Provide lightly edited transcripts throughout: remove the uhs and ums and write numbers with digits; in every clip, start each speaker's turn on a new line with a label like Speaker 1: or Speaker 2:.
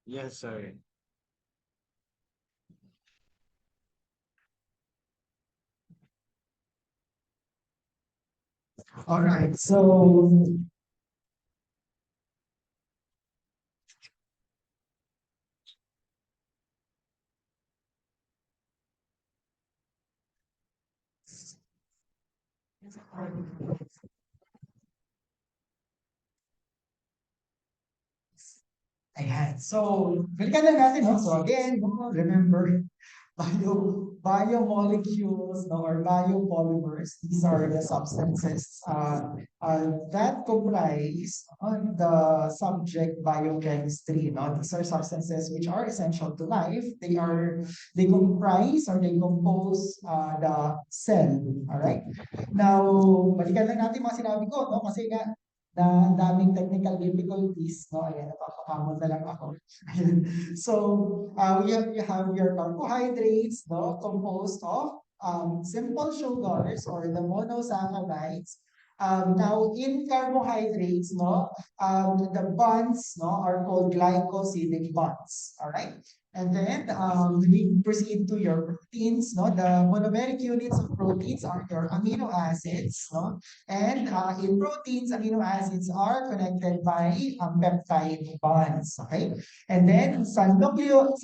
Speaker 1: Yes, sir.
Speaker 2: All right. So, ayan. So, balikan lang natin, no? So, again, remember, biomolecules, no, or biopolymers, these are the substances that comprise the subject biochemistry. No? These are substances which are essential to life. They comprise or they compose the cell. All right. Now, balikan lang natin mga sinabi ko, no? Kasi nga, ang daming technical difficulties, no? Ayan, napapakamot na lang ako. So, you have your carbohydrates, no, composed of simple sugars or the monosaccharides. Now, in carbohydrates, no, the bonds, no, are called glycosidic bonds. All right. And then we proceed to your proteins, no. The monomeric units of proteins are your amino acids, no. And in proteins, amino acids are connected by peptide bonds. Okay. And then sa nucleic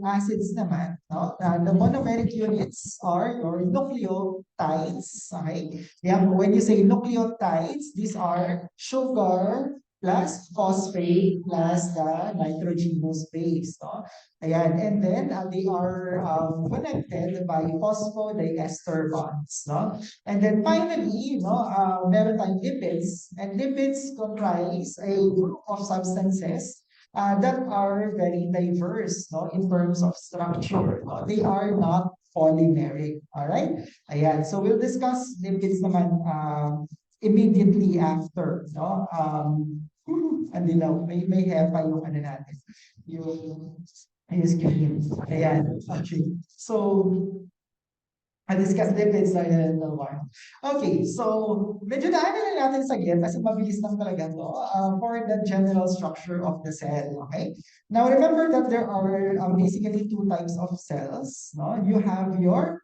Speaker 2: acids naman, no? The monomeric units are your nucleotides. Okay? Yeah, when you say nucleotides, these are sugar plus phosphate plus the nitrogenous base. No? Ayan. And then they are connected by phosphodiester bonds. No? And then finally, no, meron tayong lipids. And lipids comprise a group of substances that are very diverse, no, in terms of structure. No? They are not polymeric. All right? Ayan. So we'll discuss lipids naman immediately after. No? Andi lang, may hepa yung ano natin. Yung screen. Ayan. Okay. So, I'll discuss lipids na in a while. Okay, so medyo daanan lang natin saglit kasi mabilis lang talaga to for the general structure of the cell. Okay? Now remember that there are basically two types of cells. No? You have your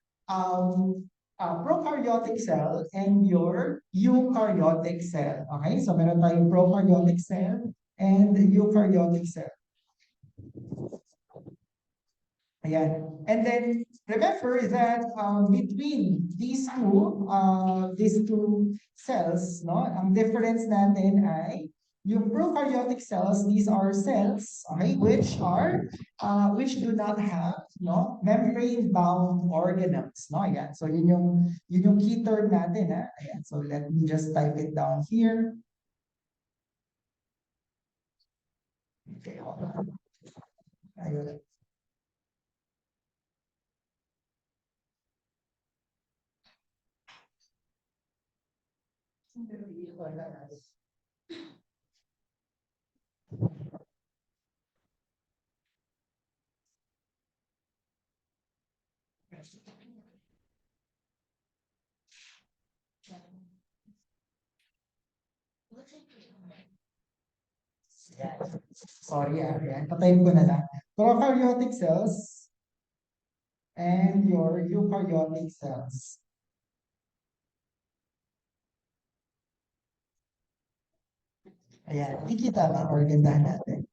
Speaker 2: prokaryotic cell and your eukaryotic cell. Okay? So meron tayong prokaryotic cell and eukaryotic cell. Ayan. And then remember that between these two cells, no, ang difference natin ay yung prokaryotic cells, these are cells, okay, which do not have, no, membrane-bound organelles, no. Ayan. So yun yung key term natin, ha. Ayan. So let me just type it down here. Okay, hold on. Ayun. Ayan. Sorry, ayan. Patayin ko na lang. Prokaryotic cells and your eukaryotic cells. Ayan. Kikita ba? Or gandahan natin.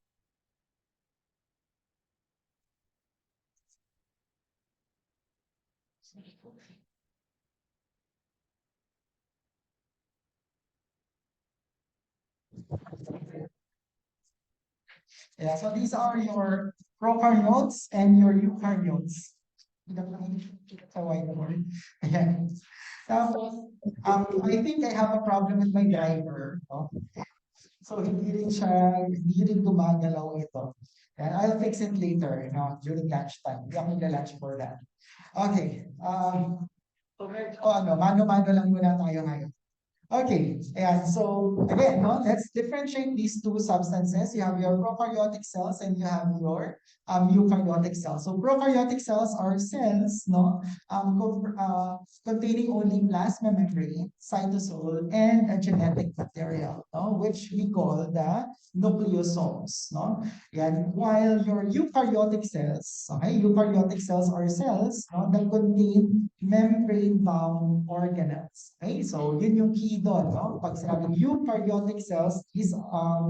Speaker 2: Yeah, so these are your prokaryotes and your eukaryotes. Sa whiteboard. Ayan. Tapos, I think I have a problem with my driver. No? So, hindi rin gumagalaw ito. And I'll fix it later, during lunchtime. Hindi ako nagla-lunch for that. Okay. So, ano, mano-mano lang muna tayo ngayon. Okay, and so again, no, let's differentiate these two substances. You have your prokaryotic cells and you have your eukaryotic cells. So prokaryotic cells are cells, no, containing only plasma membrane, cytosol, and a genetic material, no, which we call the nucleosomes, no. And while your eukaryotic cells, okay, eukaryotic cells are cells, no, that contain membrane-bound organelles. Okay, so yun yung key doon, no? Pag sinabing eukaryotic cells is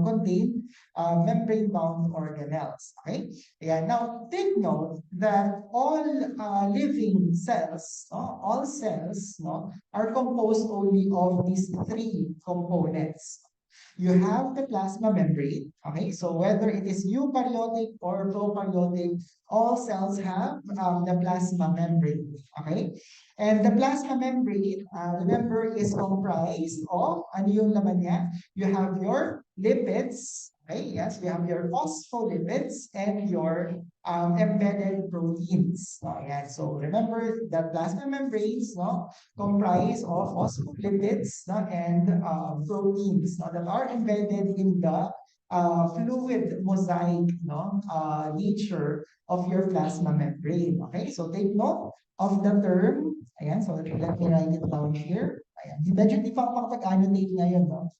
Speaker 2: contain membrane-bound organelles. Okay, yeah. Now take note that all living cells, no, all cells, no, are composed only of these three components. You have the plasma membrane. Okay, so whether it is eukaryotic or prokaryotic, all cells have the plasma membrane. Okay, and the plasma membrane, remember, is comprised of, ano yung laman niya? You have your lipids. Okay, yes, you have your phospholipids and your embedded proteins. No, yeah. So remember that plasma membranes, no, comprise of phospholipids, no, and proteins, no, that are embedded in the fluid mosaic, no, nature of your plasma membrane. Okay, so take note of the term. Ayan, so let me write it down here. Ayan, medyo di pa ako makapag-annotate ngayon, no?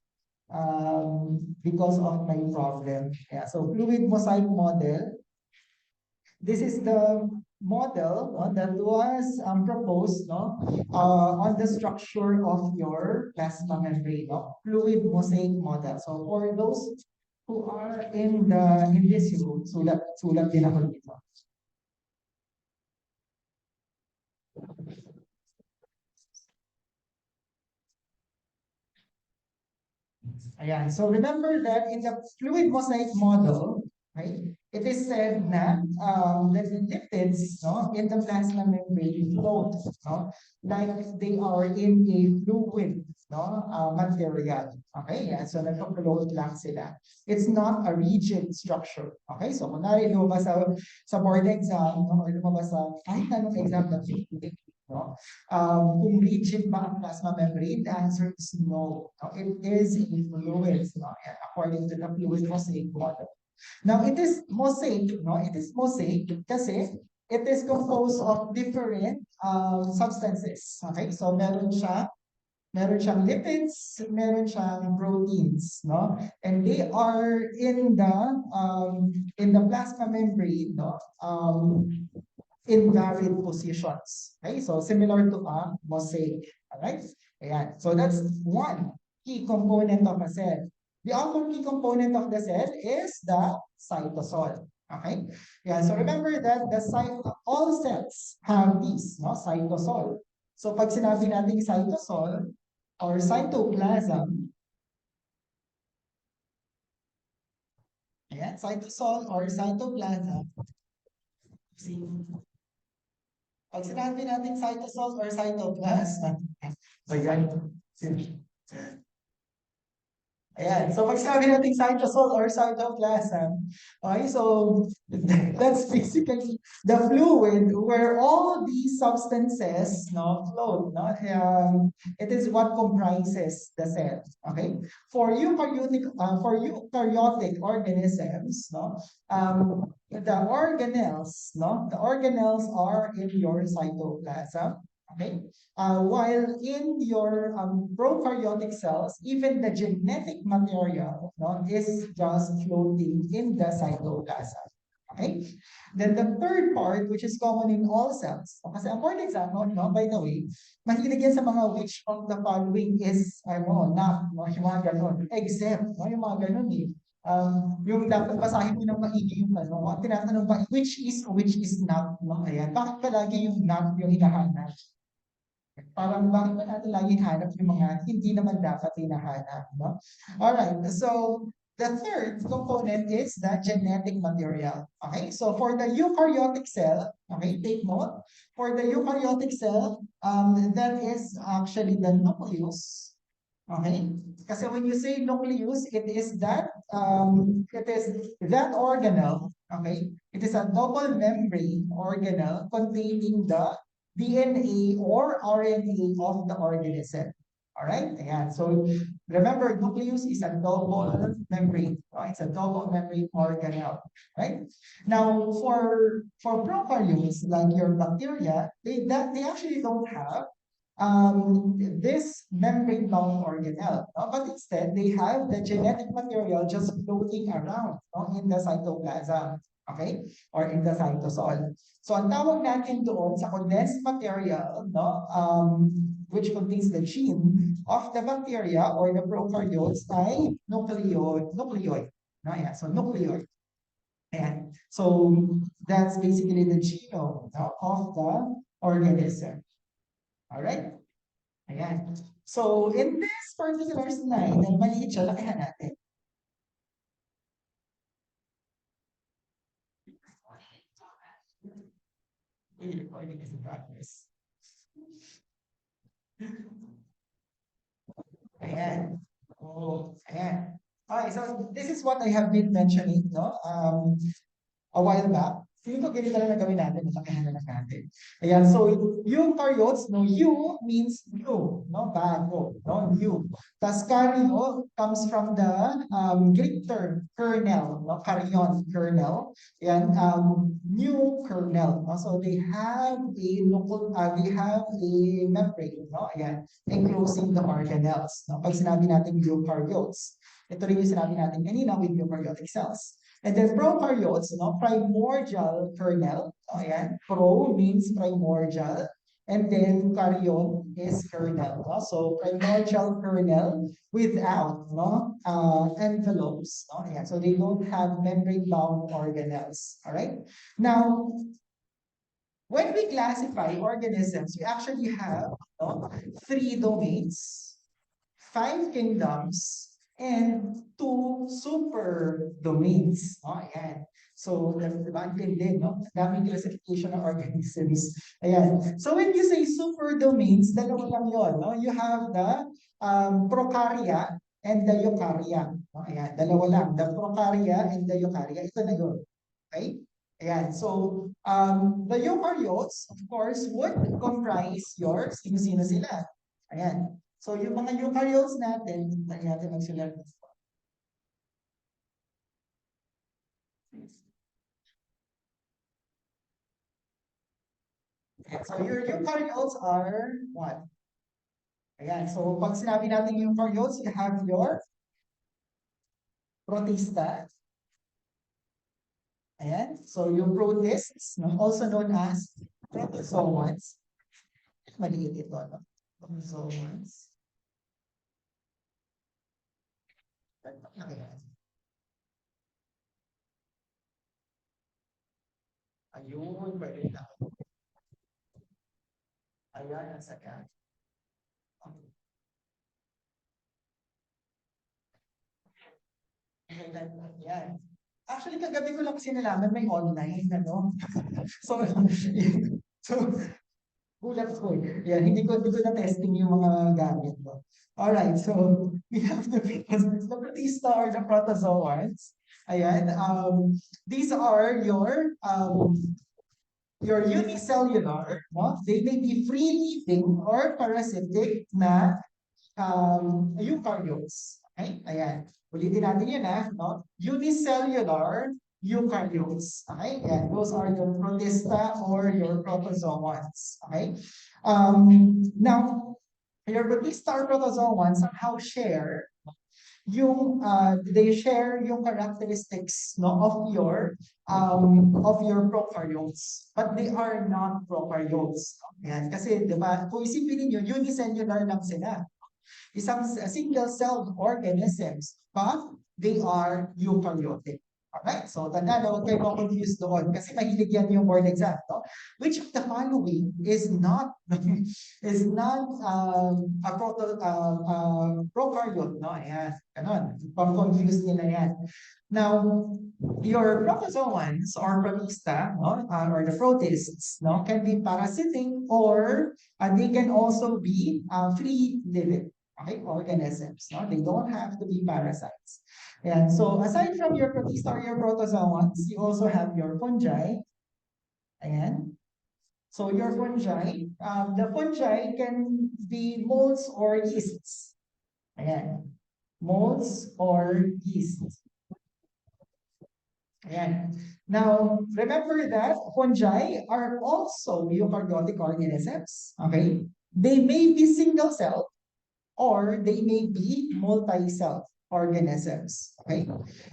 Speaker 2: Because of my problem. Yeah, so fluid mosaic model. This is the model, that was proposed, no, on the structure of your plasma membrane, no? Fluid mosaic model. So for those who are in this room, sulat din ako dito. Ayan. So remember that in the fluid mosaic model, right, it is said that the lipids, no, in the plasma membrane float, no, like they are in a fluid, no, material. Okay, yeah, so nagpa-float lang sila. It's not a rigid structure. Okay, so kunwari lumabas sa board exam, no, or lumabas sa kahit anong exam na PhD, no, kung rigid ba ang plasma membrane? The answer is no. No, it is a fluid, no? And according to the fluid mosaic model. Now, it is mosaic, no? It is mosaic kasi it is composed of different substances. Okay, so meron siyang lipids, meron siyang proteins, no? And they are in the plasma membrane, no? In varied positions. Okay, so similar to a mosaic. Alright? Ayan. So that's one key component of a cell. The other key component of the cell is the cytosol. Okay? Yeah, so remember that all cells have these, no, cytosol. So pag sinabi natin cytosol or cytoplasm, ayan, cytosol or cytoplasm, see, pag sinabi natin cytosol or cytoplasm, ayan. Ayan. So pag sabi natin cytosol or cytoplasm, okay, so that's basically the fluid where all these substances, no, float, no? It is what comprises the cell. Okay. For eukaryotic organisms, no, the organelles, no, the organelles are in your cytoplasm. Okay. While in your prokaryotic cells, even the genetic material, no, is just floating in the cytoplasm. Okay? Then the third part, which is common in all cells. Kasi ang board exam, no, by the way, mahilig yan sa mga which of the following is, not, no, yung mga ganun. Except, no, yung mga ganun eh. Yung dapat basahin mo ng maigi yung ang tinatanong ba, which is not, no? Ayan. Bakit palagi yung not yung hinahanap? Parang bakit ba natin laging hanap yung mga hindi naman dapat hinahanap, no? Alright, so the third component is the genetic material. Okay, so for the eukaryotic cell, okay, take note, for the eukaryotic cell, that is actually the nucleus. Okay, kasi when you say nucleus, it is that organelle. Okay, it is a double membrane organelle containing the DNA or RNA of the organism. All right, ayan. So remember, nucleus is a double membrane. Right? It's a double membrane organelle, right? Now, for prokaryotes, like your bacteria, they actually don't have this membrane-bound organelle, no? But instead, they have the genetic material just floating around, no? In the cytoplasm, okay? Or in the cytosol. So ang tawag natin doon sa condensed material, no? Which contains the gene of the bacteria or the prokaryotes ay nucleoid. No? Yeah, so nucleoid. And so that's basically the genome, no, of the organism. All right? Ayan. So, in this particular slide, dahil maliit siya, lakihan natin. Recording is in progress. Ayan. Oh, ayan. Okay, so this is what I have been mentioning, no? A while back. Feeling ko ganito lang na gawin natin, masakihan na lang natin. Ayan, so eukaryotes, no, eu means new, no, bago, no, new. Tas karyo comes from the Greek term, kernel, no, karyon, kernel. Ayan, new kernel, no, so they have a membrane, no, ayan, enclosing the organelles, no. Pag sinabi natin eukaryotes, ito rin yung sinabi natin kanina with eukaryotic cells. And then prokaryotes, no, primordial kernel. So, ayan, pro means primordial. And then karyon is kernel. No? So primordial kernel without, no, envelopes. No? Ayan, so they don't have membrane-bound organelles. All right. Now, when we classify organisms, we actually have, no, three domains, five kingdoms, and two super domains. Oh, ayan. So, diba, din, no? Daming classification ng organisms. Ayan. So, when you say super domains, dalawa lang yun, no? You have the prokarya and the eukarya. No? Ayan, dalawa lang. The prokarya and the eukarya. Ito na yun. Okay? Ayan. So, the eukaryotes, of course, would comprise your sino-sino sila. Ayan. So, yung mga eukaryotes natin, hintayin natin magsulat. Ayan. So, your eukaryotes are what? Ayan. So, pag sinabi natin yung eukaryotes, you have your protista. Ayan. So, yung protists, no, also known as protozoans. Maliit ito, no? Protozoans. Ayan. Ayun, pwede na. Ayan, nasa ka. Ayan. Actually, kagabi ko lang kasi nalaman may online, ano? So, so gulat ko eh. Yan, hindi ko na-testing yung mga gamit ko. Alright, so we have the protista or the protozoans. Ayan, these are your unicellular, no? They may be free-living or parasitic na eukaryotes. Okay? Ayan. Ulitin natin yun no? Unicellular eukaryotes. Okay? Ayan. Those are your protista or your protozoans. Okay? Now, your protista or protozoans somehow share they share yung characteristics, no, of your prokaryotes, but they are not prokaryotes. Yan kasi 'di ba, kung isipin niyo unicellular lang sila, isang single-celled organisms, but they are eukaryotic. Alright, so tanda na, huwag kayo confused doon kasi mahilig yan yung board exam. No? Which of the following is not a prokaryote? No? Ayan, ganun. Pang-confuse nila yan. Now, your protozoans or protista, no, or the protists, no, can be parasitic or they can also be free living. Okay, organisms. No? They don't have to be parasites. And so aside from your protista or your protozoans, you also have your fungi. Ayan. So your fungi, the fungi can be molds or yeasts. Ayan. Molds or yeasts. Ayan. Now, remember that fungi are also eukaryotic organisms. Okay? They may be single cell or they may be multi-cell organisms. Okay?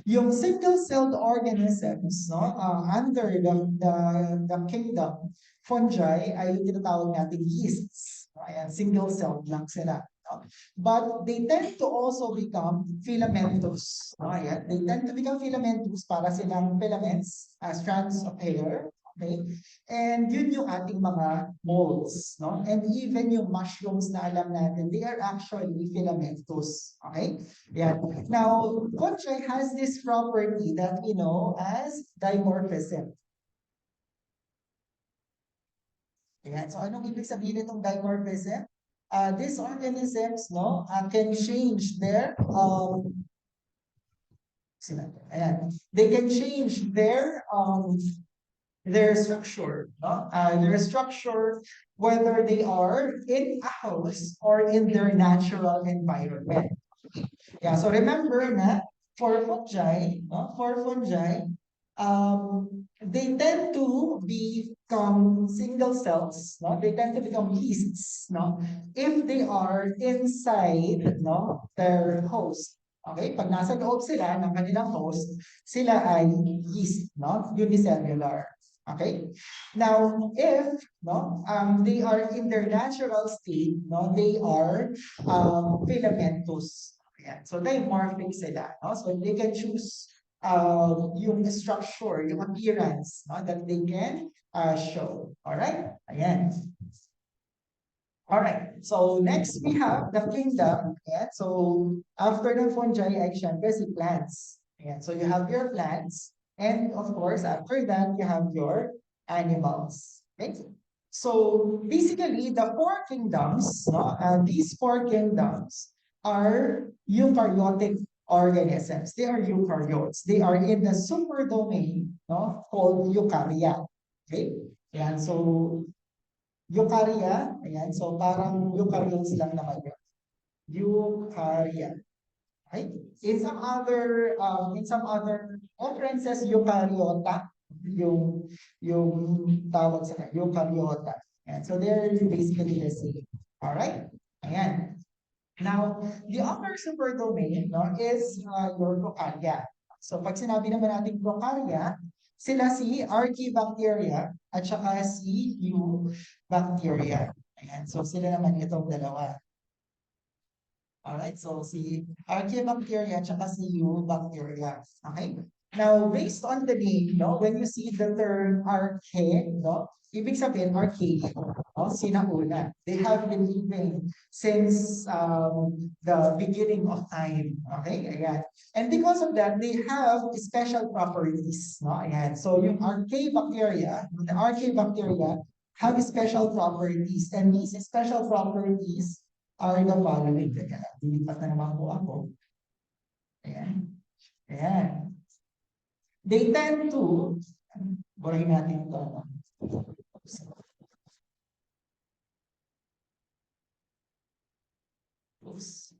Speaker 2: Yung single-celled organisms, no, under the kingdom, fungi ay yung tinatawag natin yeasts. Ayan, single-celled lang sila. No? But they tend to also become filamentous. No? Ayan, they tend to become filamentous para silang filaments, strands of hair. Okay? And yun yung ating mga molds, no? And even yung mushrooms na alam natin, they are actually filamentous. Okay? Yeah. Now, fungi has this property that we know as dimorphism. Ayan. So, anong ibig sabihin itong dimorphism? These organisms, no, can change ayan, they can change their structure, no? Their structure, whether they are in a house or in their natural environment. Yeah, so remember na for fungi, no, they tend to become single cells, no? They tend to become yeasts, no? If they are inside, no, their host. Okay, pag nasa loob sila ng kanilang host, sila ay yeast, no? Unicellular. Okay? Now, if no, they are in their natural state, no, they are filamentous. Ayan. So, dimorphic sila. No? So, they can choose yung structure, yung appearance no, that they can show. Alright? Ayan. Alright. So, next we have the kingdom. Ayan. So, after the fungi, ay syempre si plants. Ayan. So, you have your plants. And of course, after that, you have your animals. Okay? So, basically, the four kingdoms, no, these four kingdoms are eukaryotic organisms. They are eukaryotes. They are in the super domain, no, called eukarya. Okay? Ayan, so eukarya, ayan, so parang eukaryotes lang naman yun. Eukarya. Right? In some other references, eukaryota, yung tawag sa eukaryota. And so they're basically the same. All right? Ayan. Now, the other superdomain no, is your prokarya. So pag sinabi naman natin prokarya, sila si Archaebacteria at saka si Eubacteria. Ayan. So sila naman itong dalawa. Alright, so si Archaebacteria at saka si Eubacteria. Okay? Now, based on the name, no, when you see the term archae, no, ibig sabihin archaic, no, sinauna. They have been living since the beginning of time. Okay? Ayan. And because of that, they have special properties. No? Ayan. So yung the archaebacteria have special properties. And these special properties are the following. Teka, dilipat na naman po ako. Ayan. Ayan. They tend to, burahin natin ito. Oops.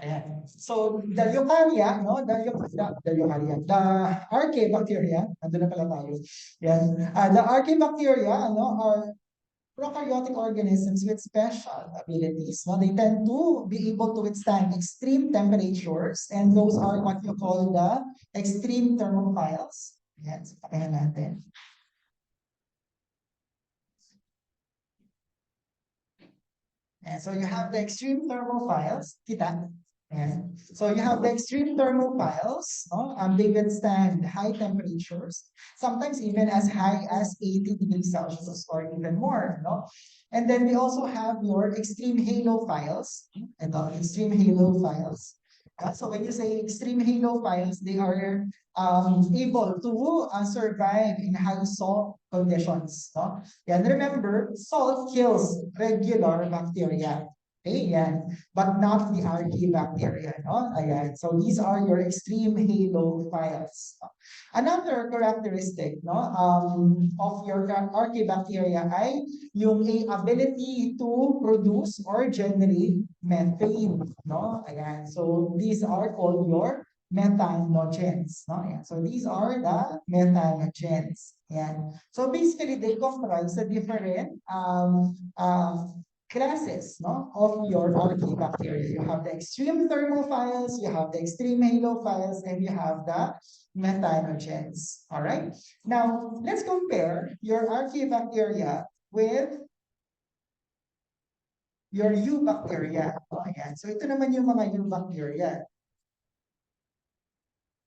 Speaker 2: Ayan. So, the eukarya, no? The archaebacteria, ando na pala tayo. Yan. The archaebacteria, ano, are prokaryotic organisms with special abilities. No? They tend to be able to withstand extreme temperatures, and those are what you call the extreme thermophiles. Yan, so pakihan natin. And so you have the extreme thermophiles, kita. And so you have the extreme thermophiles, no? They withstand high temperatures, sometimes even as high as 80 degrees Celsius or even more, no? And then we also have your extreme halophiles, and the extreme halophiles. So when you say extreme halophiles, they are able to survive in high salt conditions. No? And remember, salt kills regular bacteria. Okay, yan. But not the archaebacteria, no? Ayan. So these are your extreme halophiles. Another characteristic, no, of your archaebacteria ay yung ability to produce or generate methane, no? Ayan. So these are called your methanogens, no? Ayan. So these are the methanogens. Ayan. So basically, they comprise the different classes, no, of your archaebacteria. You have the extreme thermophiles, you have the extreme halophiles, and you have the methanogens. All right. Now, let's compare your archaebacteria with your eubacteria. O, ayan. So, ito naman yung mga eubacteria.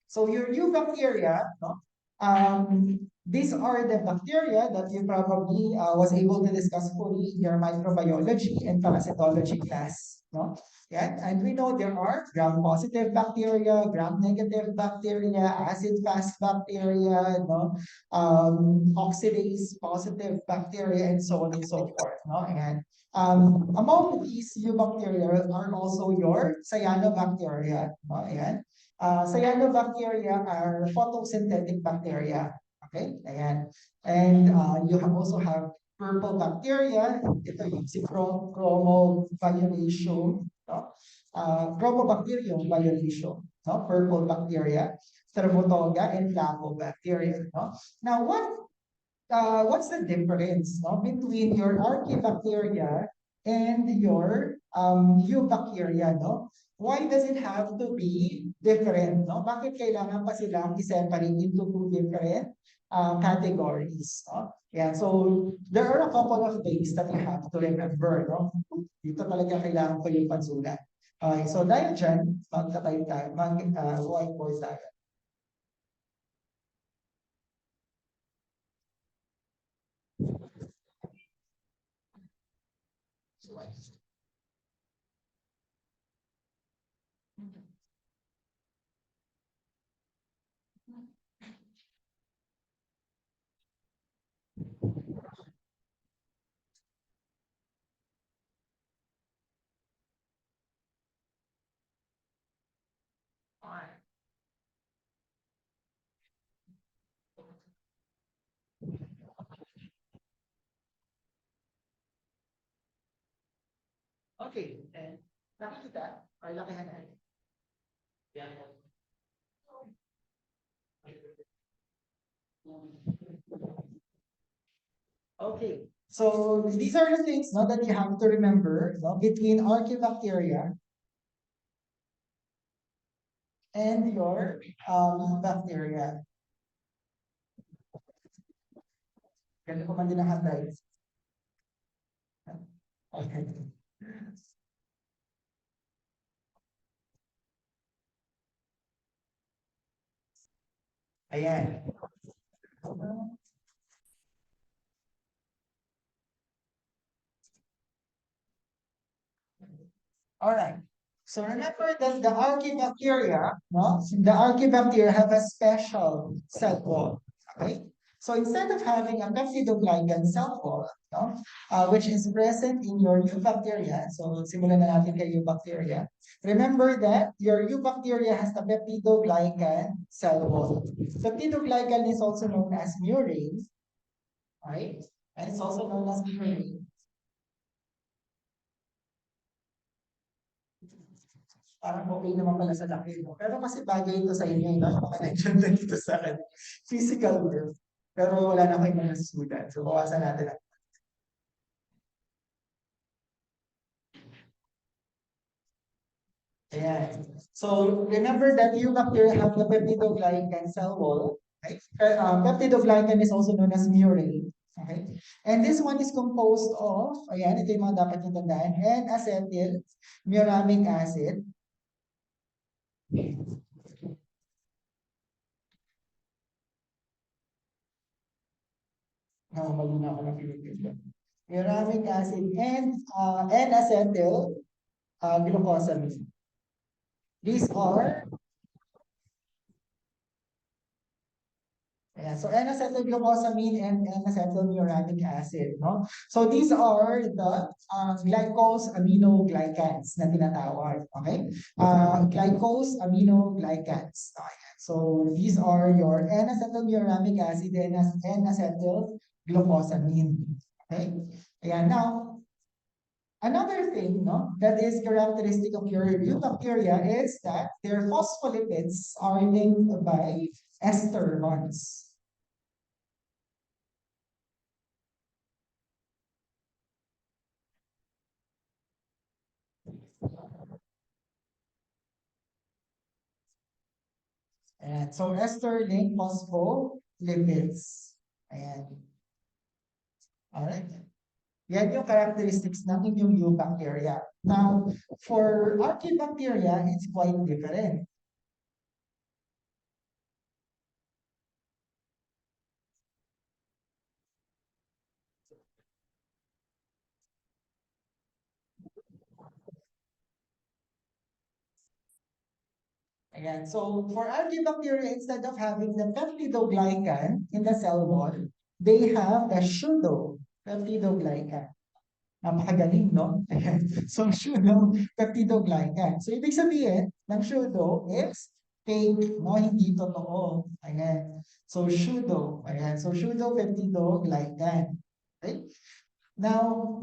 Speaker 2: So your new bacteria, no? These are the bacteria that you probably was able to discuss fully in your microbiology and parasitology class, no? Yeah, and we know there are gram-positive bacteria, gram-negative bacteria, acid-fast bacteria, no? Oxidase-positive bacteria, and so on and so forth, no? And among these eubacteria are also your cyanobacteria, no? Ayan. Cyanobacteria are photosynthetic bacteria. Okay, ayan. And you have also have purple bacteria. Ito yung si chromoviolation. No? Chromobacterium violation. No? Purple bacteria. Thermotoga and Lactobacteria. No? Now, what's the difference, no, between your archaebacteria and your eubacteria, no? Why does it have to be different, no? Bakit kailangan pa silang i-separate into two different categories, no? Yeah, so there are a couple of things that you have to remember, no? Dito talaga kailangan ko yung pansulat. Okay, so dahil dyan, magtatay tayo, whiteboard tayo. Okay, and nakikita, or lakihan natin. Okay, so these are the things, no, that you have to remember, no, between archaebacteria and your bacteria. Ganito ko man din ang handwriting. Okay. Ayan. All right. So remember that the archaebacteria, no, the archaebacteria have a special cell wall. Okay. So instead of having a peptidoglycan cell wall, no, which is present in your eubacteria, so simulan na natin kay eubacteria. Remember that your eubacteria has the peptidoglycan cell wall. Peptidoglycan is also known as murine, right? And it's also known as murine. Parang okay naman pala sa laki, no? Pero kasi bagay ito sa inyo, no? Yung mga nandiyan na dito sa akin. Physical work. Pero wala na kayong mga sulat. So, bawasan natin ang. Ayan. So, remember that you bacteria have the peptidoglycan cell wall. Right? Peptidoglycan is also known as murine. Okay? And this one is composed of, ayan, ito yung mga dapat nyo tandaan, N-acetyl muramic acid. Mali na ako na Pilipino. Uramic acid and N-acetyl glucosamine. These are, ayan, So N-acetylglucosamine and N-acetylmuramic acid, no? So these are the glycosaminoglycans na tinatawag, okay? Glycosaminoglycans. Okay. So these are your N-acetylmuramic acid and N-acetylglucosamine. Okay? Ayan, now, another thing, no, that is characteristic of your bacteria is that their phospholipids are linked by ester bonds. And so ester linked phospholipids. Ayan. Alright. Yan yung characteristics ng inyong bacteria. Now, for archaebacteria, it's quite different. Ayan. So for archaebacteria, instead of having the peptidoglycan in the cell wall, they have the pseudopeptidoglycan. Napakagaling, no? Ayan. So pseudopeptidoglycan. So ibig sabihin ng pseudo is fake, no? Hindi totoo. Ayan. So pseudo. Ayan. So pseudopeptidoglycan. Okay? Now,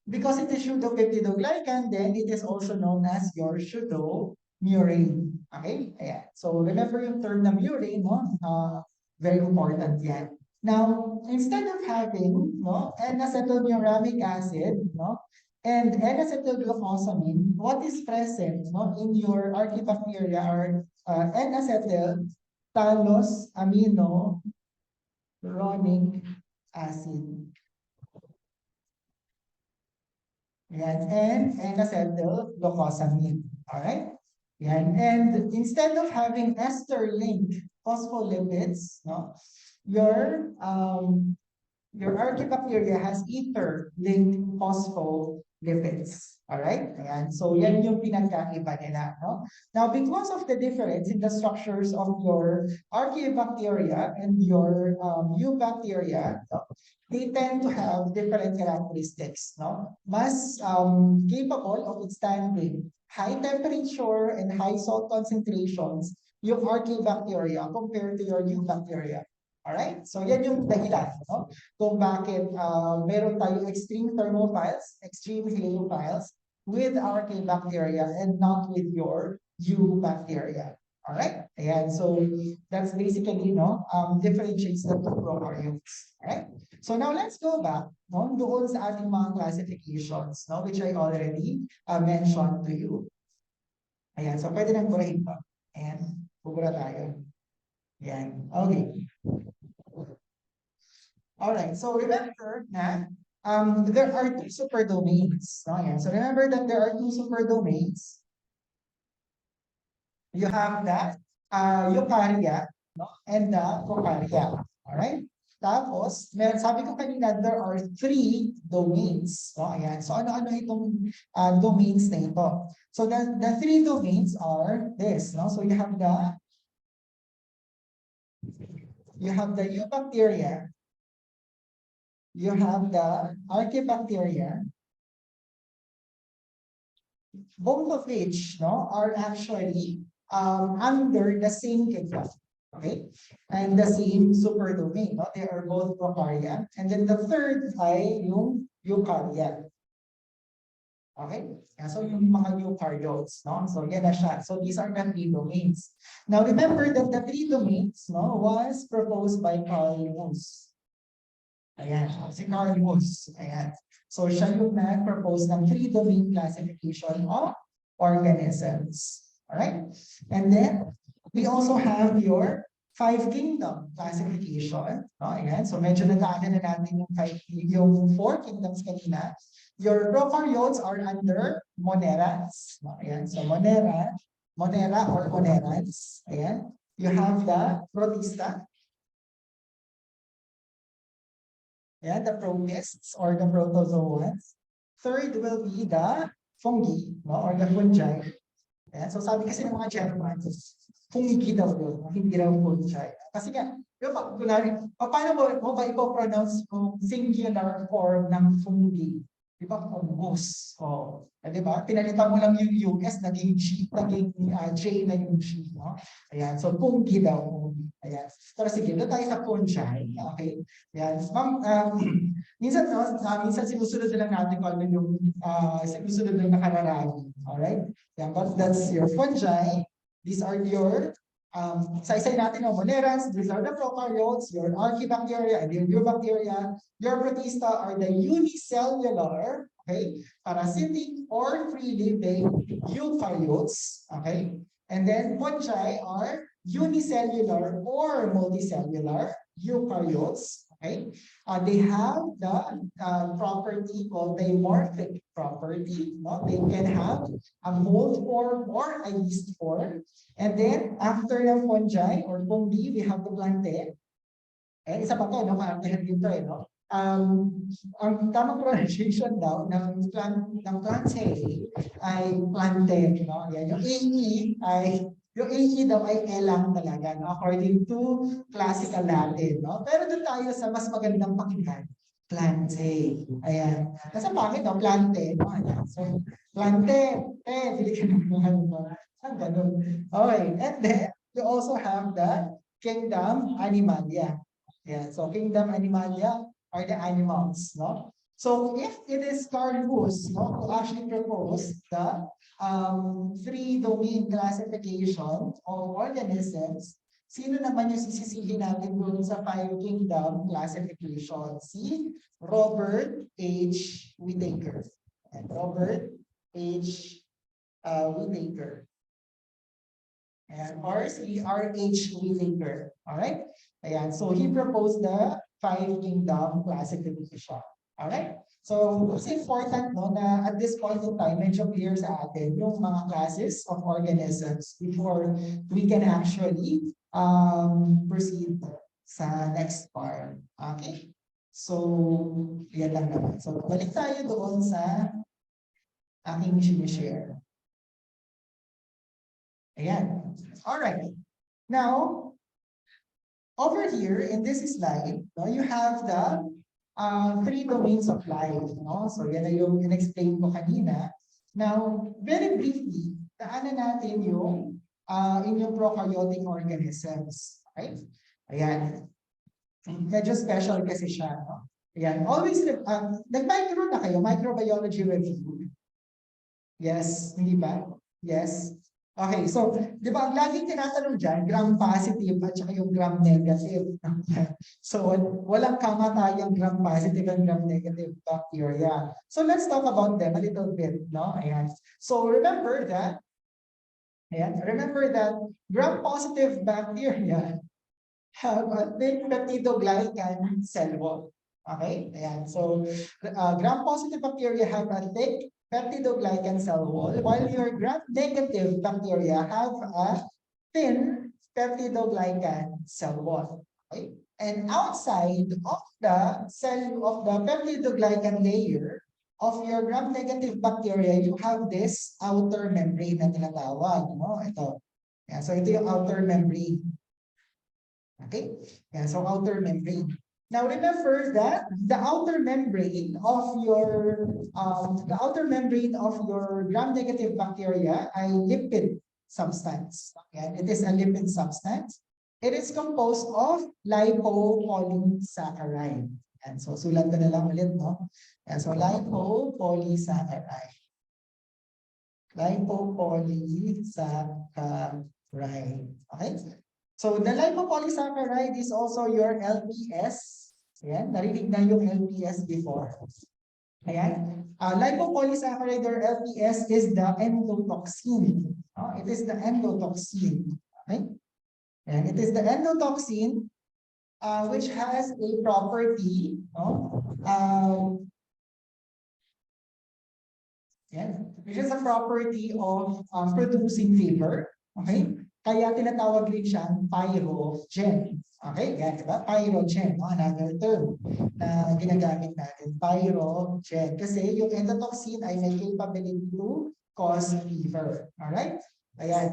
Speaker 2: because it is pseudopeptidoglycan, then it is also known as your pseudomurine. Okay? Ayan. So remember yung term na murine, no? Very important yan. Now, instead of having N-acetylmuramic acid, and N-acetylglucosamine, what is present in your archaebacteria are N-acetyl tallose amino uronic acid. Yan, and N-acetylglucosamine. All right? Yan. And instead of having ester-linked phospholipids, your archaebacteria has ether-linked phospholipids. All right? Ayan. So yan yung pinagkaiba nila. No? Now, because of the difference in the structures of your archaebacteria and your eubacteria, they tend to have different characteristics. No? Mas capable of withstanding high temperature and high salt concentrations yung archaebacteria compared to your eubacteria. Alright? So yan yung dahilan, no? Kung bakit meron tayong extreme thermophiles, extreme haliophiles with archaebacteria and not with your eubacteria. Alright? Ayan, so that's basically, differentiates the two prokaryotes. Alright? So now let's go back, doon sa ating mga classifications, which I already mentioned to you. Ayan, so pwede nang burahin pa. Ayan, bubura tayo. Ayan, okay. All right, so remember na there are two superdomains. No? Yan. So remember that there are two superdomains. You have the eukarya and the prokarya. All right? Tapos, sabi ko kanina, there are three domains. No? Ayan. So ano-ano itong domains na ito? So the three domains are this. No? So you have the eubacteria, you have the archaebacteria, both of which are actually under the same kingdom, okay? And the same superdomain, they are both prokarya. And then the third ay yung eukarya. Okay? So yung mga eukaryotes, So yan na siya. So these are the three domains. Now remember that the three domains was proposed by Carl Lewis. Ayan, si Carl Lewis. Ayan. So siya yung nag-propose ng three-domain classification of organisms. Alright? And then, we also have your five-kingdom classification. Ayan. So medyo nadaanan na natin yung four kingdoms kanina. Your prokaryotes are under moneras. Ayan. So monera or moneras. Ayan. You have the protista. Yeah, the protists or the protozoans. Third will be the fungi, or the fungi. Yeah, so sabi kasi ng mga Germans, fungi daw yun, hindi raw fungi. Kasi nga, yung pag, kunwari, paano mo ba ipopronounce yung singular form ng fungi? Di ba, fungus? O, di ba? Pinalitan mo lang yung US, naging G, naging J na yung G, no? Ayan, so fungi daw. Ayan. Pero sige, doon tayo sa fungi. Okay? Ayan. Ma'am, minsan, no, minsan sinusunod na lang natin kung ano yung sinusunod lang nakararami. Alright? Yeah, but that's your fungi. These are your isa-isay natin ang monerans. These are the prokaryotes, your archaebacteria and your eubacteria. Your protista are the unicellular, okay, parasitic or free-living eukaryotes, okay? And then fungi are unicellular or multicellular eukaryotes, okay? They have the property called dimorphic property. No? They can have a mold form or a yeast form. And then, after ng fungi or fungi, we have the plantae. Eh, isa pa to, no? Maartihan dito eh, no? Ang tamang pronunciation daw ng plantae ay plantae, no? Yan, yung AE daw ay E lang talaga, no? According to classical Latin, no? Pero doon tayo sa mas magandang pakinggan. Plantae. Ayan. Kasi pangit, no? Plantae, no? Ayan. So, plantae, bili ka naman, no? Ang ganun. Okay. And then, you also have the kingdom Animalia. Yeah, so kingdom Animalia are the animals, no? So if it is Carl Woos, no, who actually proposed the three-domain classification of organisms, sino naman yung sisisihin natin doon sa five kingdom classification? Si Robert H. Whittaker. And Robert H. Whittaker. And or si R.H. Whittaker. Alright? Ayan. So he proposed the five kingdom classification. Alright? So it's important no, na at this point in time, medyo clear sa atin yung mga classes of organisms before we can actually proceed sa next part. Okay? So, yan lang naman. So, balik tayo doon sa aking sinishare. Ayan. All right. Now, over here in this slide, no, you have the three domains of life. No? So, yan na yung in-explain ko kanina. Now, very briefly, daanan natin yung inyong prokaryotic organisms. Right? Ayan. Medyo special kasi siya. No? Ayan. Always, nag-micro na kayo, microbiology review. Yes, hindi ba? Yes. Okay, so, di ba, ang laging tinatanong dyan, gram-positive at saka yung gram-negative. So, walang kamatayang gram-positive and gram-negative bacteria. So, let's talk about them a little bit, no? Ayan. So, remember that gram-positive bacteria have a thick peptidoglycan cell wall. Okay? Ayan. So, gram-positive bacteria have a thick peptidoglycan cell wall, while your gram-negative bacteria have a thin peptidoglycan cell wall. Okay? And outside of the cell of the peptidoglycan layer of your gram-negative bacteria, you have this outer membrane na tinatawag. No? Ito. Yeah, so ito yung outer membrane. Okay? Yeah, so outer membrane. Now remember that the outer membrane of your gram-negative bacteria ay lipid substance. Okay? It is a lipid substance. It is composed of lipopolysaccharide. And so sulat ko na lang ulit, no? And so lipopolysaccharide. Lipopolysaccharide. Okay? So the lipopolysaccharide is also your LPS. Ayan, narinig na yung LPS before. Ayan. Lipopolysaccharide or LPS is the endotoxin. It is the endotoxin. Okay? And it is the endotoxin which has a property, which is a property of producing fever. Okay? Kaya tinatawag rin siyang pyrogen. Okay? Yan, diba? Pyrogen, no? Another term na ginagamit natin. Pyrogen. Kasi yung endotoxin ay may capability to cause fever. Alright? Ayan.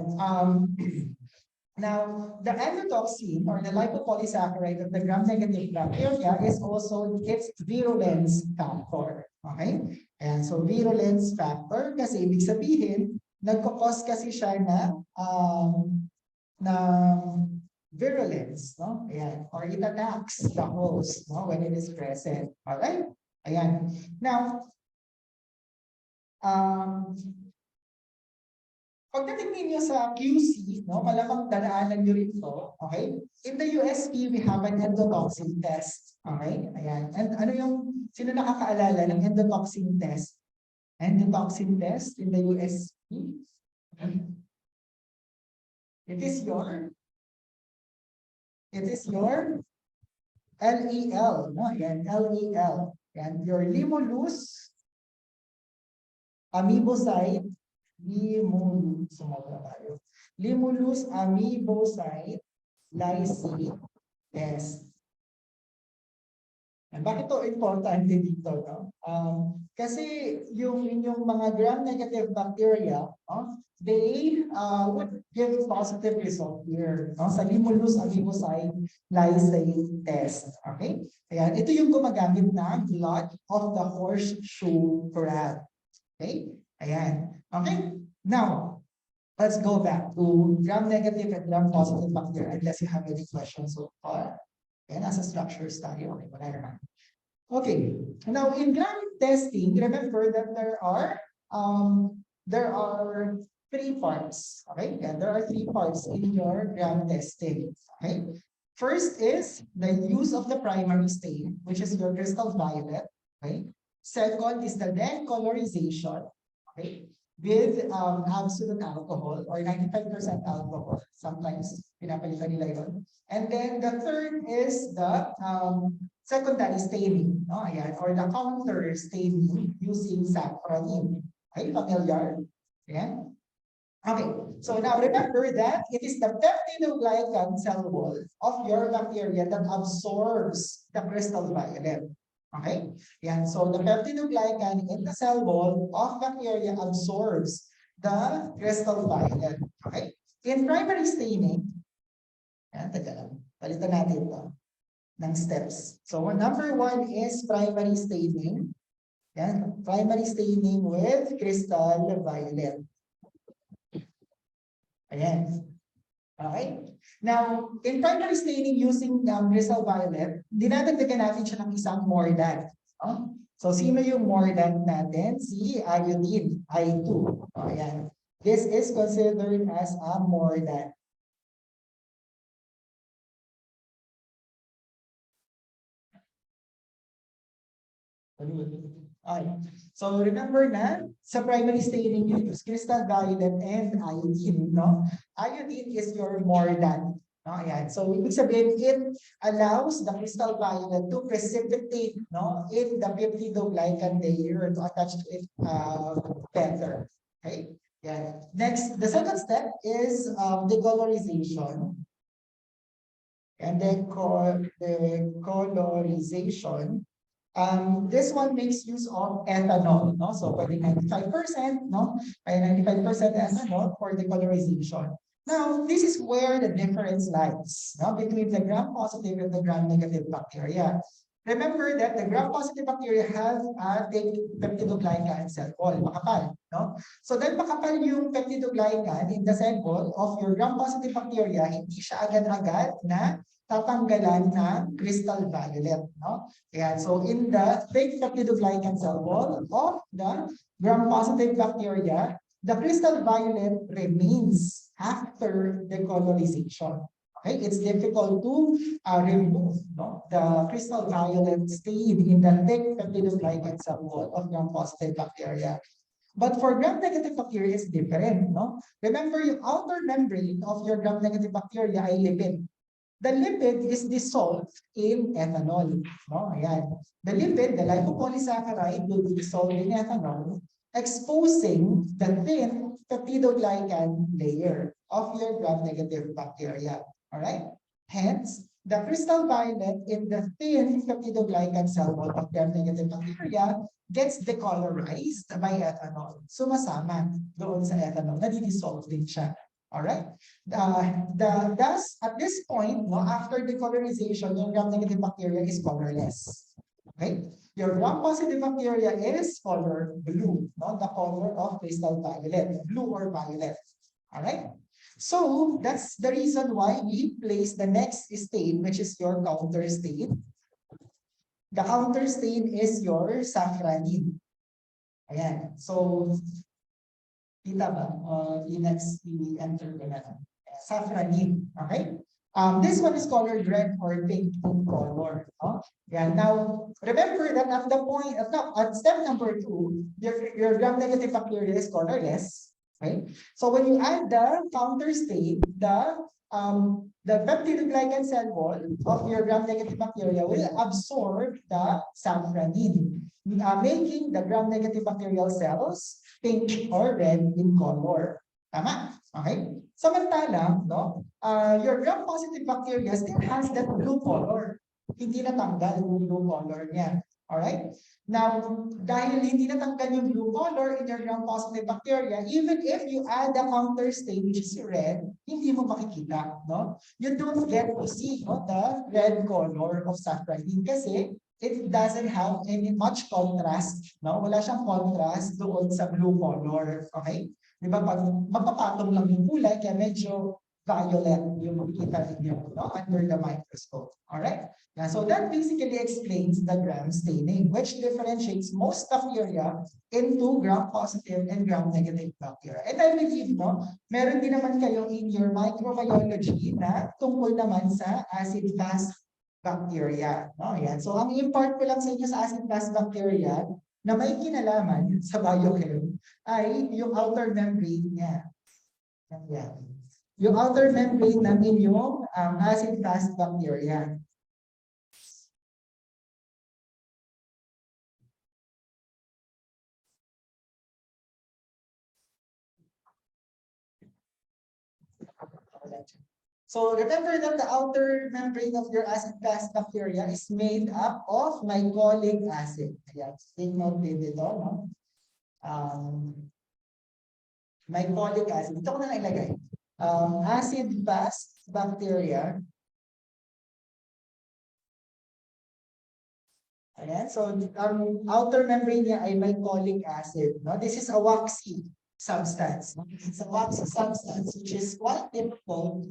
Speaker 2: Now, the endotoxin or the lipopolysaccharide of the gram-negative bacteria is also its virulence factor. Okay? And so virulence factor kasi ibig sabihin, nagkakos kasi siya na virulence, no? Ayan. Or it attacks the host, no? When it is present. Alright? Ayan. Now, pagdating ninyo sa QC, no, malamang dadaanan nyo rin ito, okay? In the USP, we have an endotoxin test. Okay? Ayan. And ano yung, sino nakakaalala ng endotoxin test? Endotoxin test in the USP? It is your LEL, no? Ayan, LEL. Ayan, your Limulus amoebocyte Limulus amoebocyte lysate test. And bakit ito importante dito? No? Kasi yung inyong mga gram-negative bacteria, they would give positive result here. No? Sa Limulus amoebocyte lysate test. Okay? Ayan, ito yung gumagamit na blood of the horseshoe crab. Okay? Ayan. Okay? Now, let's go back to gram-negative and gram-positive bacteria unless you have any questions so far. Ayan, nasa structures tayo. Okay, wala naman. Okay. Now, in gram testing, remember that there are three parts. Okay? And there are three parts in your gram testing. Okay? First is the use of the primary stain, which is your crystal violet. Okay? Second is the decolorization, okay, with absolute alcohol or 95% alcohol. Sometimes pinapalitan nila yun. And then the third is the secondary staining, no? Ayan, or the counter staining using safranin. Okay, familiar? Ayan. Okay, so now remember that it is the peptidoglycan cell wall of your bacteria that absorbs the crystal violet. Okay? Yan. So the peptidoglycan in the cell wall of bacteria absorbs the crystal violet. Okay? In primary staining, yan, taga lang. Palitan natin ito ng steps. So number one is primary staining. Yan. Primary staining with crystal violet. Ayan. Okay? Now, in primary staining using crystal violet, dinadagdagan natin siya ng isang mordant. So, sino yung mordant natin? Si iodine, I2. Ayan. This is considered as a mordant. Okay. So remember na, sa primary staining you use crystal violet and iodine, no? Iodine is your mordant. No? Ayan. So ibig sabihin, it allows the crystal violet to precipitate, no, in the peptidoglycan layer to attach to it better. Okay? Yan. Next, the second step is decolorization. And then decolorization. This one makes use of ethanol, no? So, pwede 95%, no? Ay 95% ethanol for decolorization. Now, this is where the difference lies, no? Between the gram-positive and the gram-negative bacteria. Remember that the gram-positive bacteria have a peptidoglycan cell wall, makapal, no? So, dahil makapal yung peptidoglycan in the cell wall of your gram-positive bacteria, hindi siya agad-agad na tatanggalan ng crystal violet, no? Ayan, so in the thick peptidoglycan cell wall of the gram-positive bacteria, the crystal violet remains after decolorization. Okay, it's difficult to remove, no, the crystal violet stain in the thick peptidoglycan cell wall of gram-positive bacteria. But for gram-negative bacteria, it's different, no? Remember, yung outer membrane of your gram-negative bacteria ay lipid. The lipid is dissolved in ethanol. No? Ayan. The lipid, the lipopolysaccharide, will be dissolved in ethanol, exposing the thin peptidoglycan layer of your gram-negative bacteria. All right? Hence, the crystal violet in the thin peptidoglycan cell wall of gram-negative bacteria gets decolorized by ethanol. Sumasama doon sa ethanol. Nadi-dissolve din siya. All right. Thus, at this point, no, after decolorization, your gram-negative bacteria is colorless. Okay. Your gram-positive bacteria is color blue, no, the color of crystal violet, blue or violet. All right. So that's the reason why we place the next stain, which is your counter stain. The counter stain is your safranin. Ayan. So kita ba? I-next, i-enter ko na lang. Safranin. Okay? This one is colored red or pink in color. No? Yeah. Now, remember that at the point, at step number 2, your gram-negative bacteria is colorless. Okay? So when you add the counter stain, the peptidoglycan cell wall of your gram-negative bacteria will absorb the safranin, making the gram-negative bacterial cells pink or red in color. Tama? Okay? Samantala, no, your gram-positive bacteria still has that blue color. Hindi natanggal yung blue color niya. Alright? Now, dahil hindi natanggal yung blue color in your gram-positive bacteria, even if you add a counter stain, which is red, hindi mo makikita. No? You don't get to see, no, the red color of safranin kasi it doesn't have any much contrast, no? Wala siyang contrast doon sa blue color, okay? Di ba, pag mapapatong lang yung kulay, kaya medyo violet yung makikita ninyo, no? Under the microscope, alright? Yeah, so that basically explains the gram staining, which differentiates most bacteria into gram-positive and gram-negative bacteria. And I believe, no, meron din naman kayo in your microbiology na tungkol naman sa acid-fast bacteria. No? Yan. So, ang impart ko lang sa inyo sa acid-fast bacteria na may kinalaman sa biochem ay yung outer membrane niya. Yan. Yung outer membrane ng inyong acid-fast bacteria. So remember that the outer membrane of your acid-fast bacteria is made up of glycolic acid. Ayan, take note din dito, no? Glycolic acid. Ito ko na lang ilagay. Acid-fast bacteria. Ayan, so outer membrane niya ay glycolic acid. No? This is a waxy substance. No? It's a waxy substance which is quite typical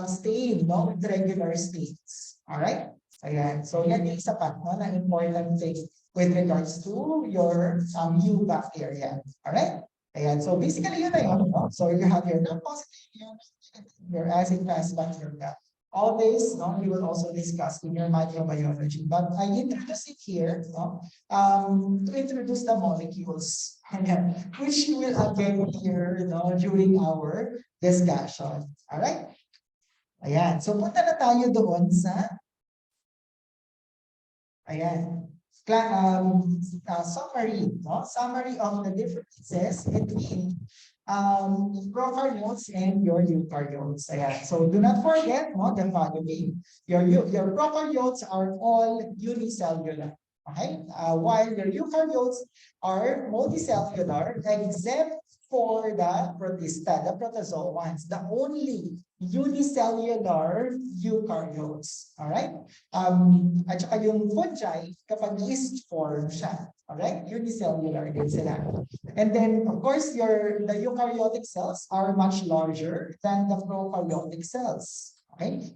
Speaker 2: stain, no? With regular stains. Alright? Ayan. So, yan yung isa pa, no? Na important thing with regards to your new bacteria. Alright? Ayan. So, basically, yun na yun. No? So, you have your non-positive, your acid-fast bacteria. All this, no, we will also discuss in your microbiology. But I introduce it here, no, to introduce the molecules, which we will again hear, no, during our discussion. Alright? Ayan. So, punta na tayo doon sa, ayan, summary, no? Summary of the differences between prokaryotes and your eukaryotes. Ayan. So, do not forget, no, the following. Your prokaryotes are all unicellular. Okay? While your eukaryotes are multicellular, except for the protista, the protozoans, the only unicellular eukaryotes. Alright? At saka yung fungi, kapag yeast form siya. Alright? Unicellular din sila. And then, of course, the eukaryotic cells are much larger than the prokaryotic cells. Okay?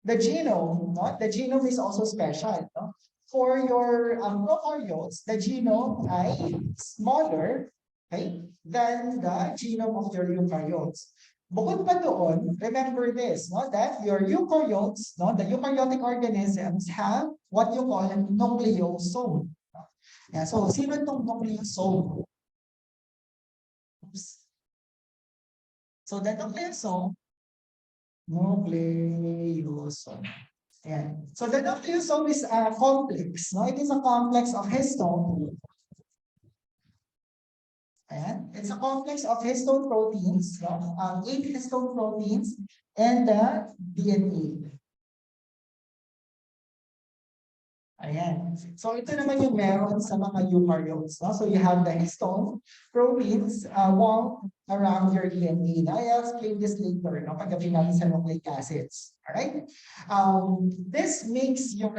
Speaker 2: The genome, no? The genome is also special. No? For your prokaryotes, the genome ay smaller, okay, than the genome of your eukaryotes. Bukod pa doon, remember this, no, that your eukaryotes, no, the eukaryotic organisms have what you call a nucleosome. Yeah, so, sino itong nucleosome? Oops. So, the nucleosome. Ayan. So, the nucleosome is a complex. No? It is a complex of histone. Ayan. It's a complex of histone proteins, no? 8 histone proteins and the DNA. Ayan. So ito naman yung meron sa mga eukaryotes. No? So you have the histone proteins wound around your DNA. Now, I'll explain this later no? Pagdating natin sa nucleic acids. Alright? This makes your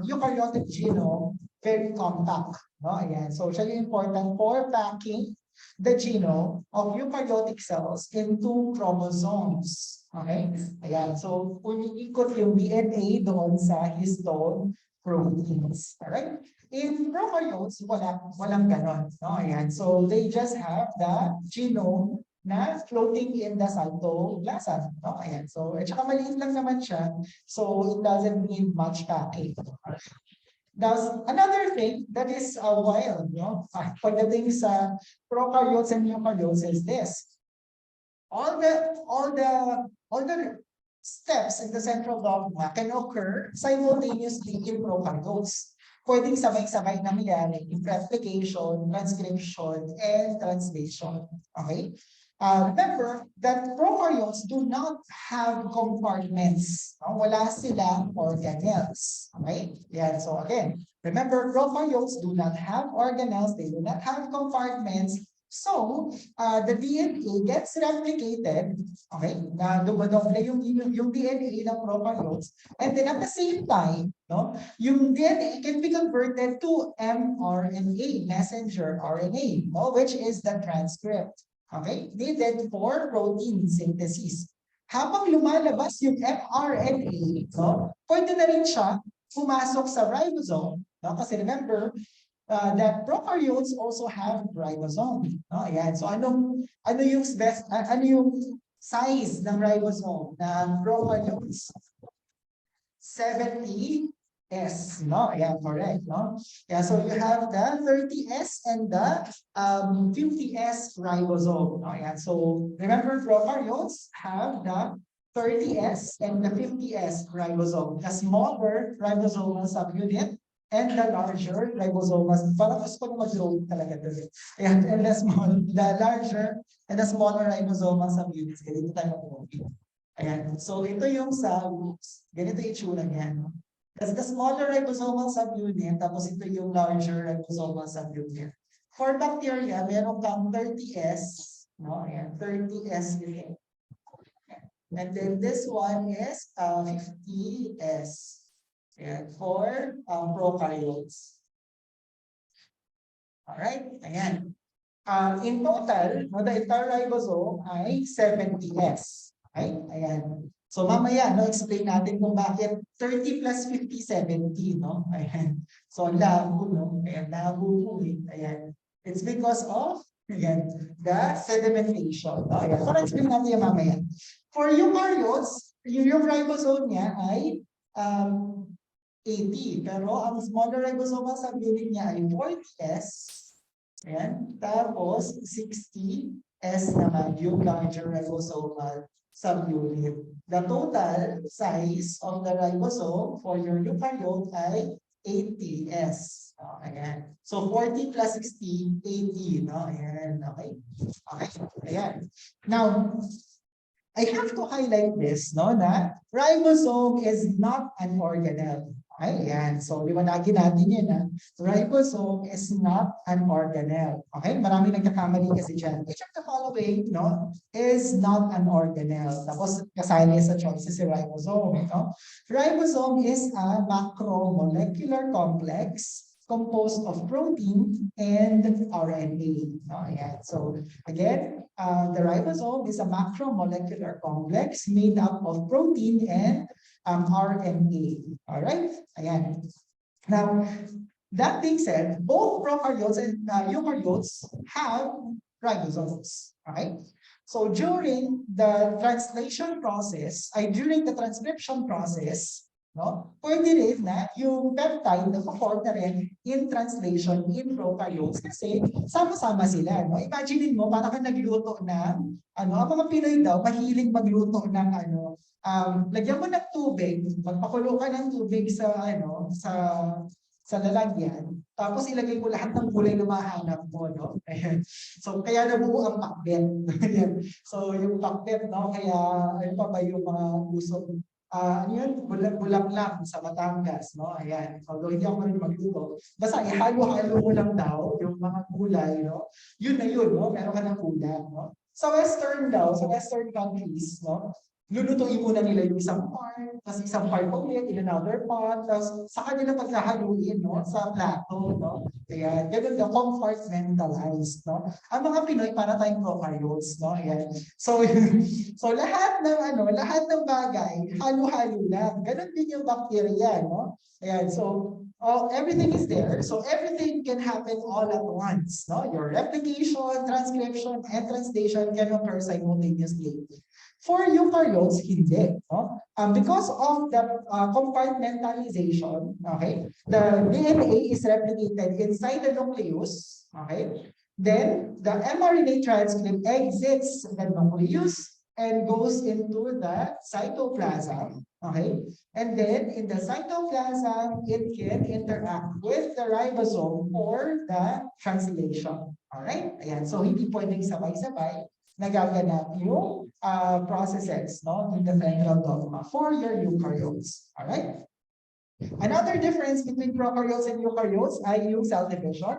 Speaker 2: eukaryotic genome very compact. No? Ayan. So siya yung important for packing the genome of eukaryotic cells into chromosomes. Okay? Ayan. So, umiikot yung DNA doon sa histone proteins. Alright? In prokaryotes, walang ganon. No? Ayan. So, they just have the genome na floating in the cytoplasm. No? Ayan. So, at saka maliit lang naman siya. So, it doesn't need much packing. Now, another thing that is wild, no? Pagdating sa prokaryotes and eukaryotes is this. All the steps in the central dogma can occur simultaneously in prokaryotes. Pwedeng sabay-sabay nangyayari in replication, transcription, and translation. Okay? Remember that prokaryotes do not have compartments. No? Wala silang organelles. Okay? Yeah, so again, remember prokaryotes do not have organelles, they do not have compartments. So, the DNA gets replicated, okay, na dumadoble yung DNA ng prokaryotes, and then at the same time, no, yung DNA can be converted to mRNA, messenger RNA, no, which is the transcript, okay, needed for protein synthesis. Habang lumalabas yung mRNA, no, pwede na rin siya pumasok sa ribosome, no, kasi remember, that prokaryotes also have ribosome. No? Ayan. So ano yung ano yung size ng ribosome ng prokaryotes? 70S. No? Yeah, correct. No? Yeah, so you have the 30S and the 50S ribosome. No? Yeah, so remember prokaryotes have the 30S and the 50S ribosome. The smaller ribosomal subunit and the larger ribosomas. Parang gusto ko mag-load talaga doon. Ayan, and the larger and the smaller ribosomal subunits. Ganito tayo mag-load. Ayan. So ito yung sa roots. Ganito yung itsura niyan. That's the smaller ribosomal subunit, tapos ito yung larger ribosomal subunit. For bacteria, meron kang 30S. No? Ayan, 30S ito. And then this one is 50S. Ayan, for prokaryotes. Alright, ayan. In total, the entire ribosome ay 70S. Okay, ayan. So mamaya, no, explain natin kung bakit 30 plus 50, 70, no? Ayan. So labo, no? Ayan, labo po eh. Ayan. It's because of, ayan, the sedimentation. No? Ayan. So explain natin yung mamaya. For eukaryotes, yung ribosome niya ay 80. Pero ang smaller ribosomal subunit niya ay 40S. Ayan. Tapos 60S naman yung larger ribosomal subunit. The total size of the ribosome for your eukaryote ay 80S. Ayan. So 40 plus 60, 80. No? Ayan. Okay. Okay. Ayan. Now, I have to highlight this, no, na ribosome is not an organelle. Ayan. So, liwanagin natin yun, ha? Ribosome is not an organelle. Okay? Maraming nagkakamali kasi dyan. Which of the following, no, is not an organelle? Tapos, kasali sa choices si ribosome, no? Ribosome is a macromolecular complex composed of protein and RNA. No? Ayan. So, again, the ribosome is a macromolecular complex made up of protein and RNA. All right? Ayan. Now, that being said, both prokaryotes and eukaryotes have ribosomes. All right? So during the translation process, during the transcription process, no, pwede rin na yung peptide na perform na rin in translation in prokaryotes kasi sama-sama sila. No? Imagine mo, parang ka nagluto ng, ang mga Pinoy daw, mahilig magluto ng lagyan mo ng tubig, magpakulo ka ng tubig sa lalagyan, tapos ilagay mo lahat ng kulay na mahanap mo, no? Ayan. So, kaya nabuo ang pakbet. So, yung pakbet, no? Kaya, ano pa ba yung mga usok ano yun? Bulaklak sa Batangas, no? Ayan. Although hindi ako rin magluto. Basta ihalo-halo mo lang daw yung mga gulay, no? Yun na yun, no? Meron ka ng ulam, no? Sa Western daw, sa Western countries, no? Lulutuin muna nila yung isang part, tapos isang part ulit in another pot, tapos sa kanila paghahaluin, no? Sa plato, no? Ayan. Ganun daw, compartmentalized, no? Ang mga Pinoy para tayong prokaryotes, no? Ayan. So, so lahat ng lahat ng bagay, halo-halo lang. Ganun din yung bacteria, no? Ayan, so everything is there. So everything can happen all at once, no? Your replication, transcription, and translation can occur simultaneously. For eukaryotes, hindi. No? Because of the compartmentalization, okay, the DNA is replicated inside the nucleus, okay, then the mRNA transcript exits the nucleus and goes into the cytoplasm, okay? And then in the cytoplasm, it can interact with the ribosome for the translation. All right? Ayan. So hindi pwedeng sabay-sabay nagaganap yung processes, no, in the central dogma for your eukaryotes. All right? Another difference between prokaryotes and eukaryotes ay yung cell division.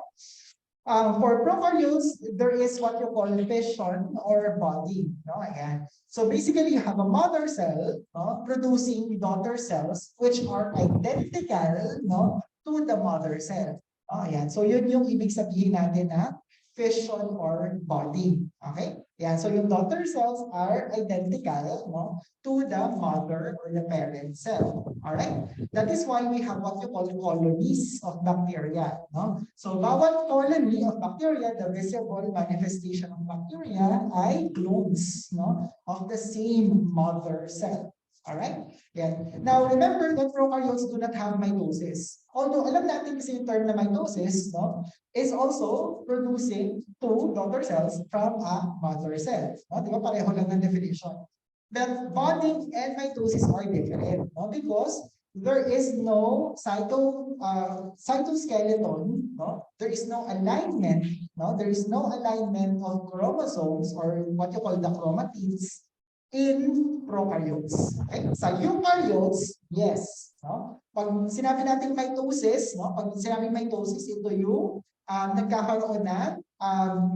Speaker 2: For prokaryotes, there is what you call fission or bonding. No? Ayan. So basically, you have a mother cell, no, producing daughter cells which are identical, no, to the mother cell. No? Ayan. So yun yung ibig sabihin natin na fission or bonding. Okay? Ayan. So yung daughter cells are identical, no, to the mother or the parent cell. All right? That is why we have what you call colonies of bacteria. No? So bawat colony of bacteria, the visible manifestation of bacteria ay clones, no, of the same mother cell. All right? Yeah. Now, remember that prokaryotes do not have mitosis. Although, alam natin kasi yung term na mitosis, no, is also producing two daughter cells from a mother cell. No? Di ba? Pareho lang ng definition. But bonding and mitosis are different, no? Because there is no cytoskeleton, no? There is no alignment, no? There is no alignment of chromosomes or what you call the chromatids in prokaryotes. Okay? Sa eukaryotes, yes, no? Pag sinabi natin mitosis, no? Pag sinabi mitosis, ito yung nagkakaroon ng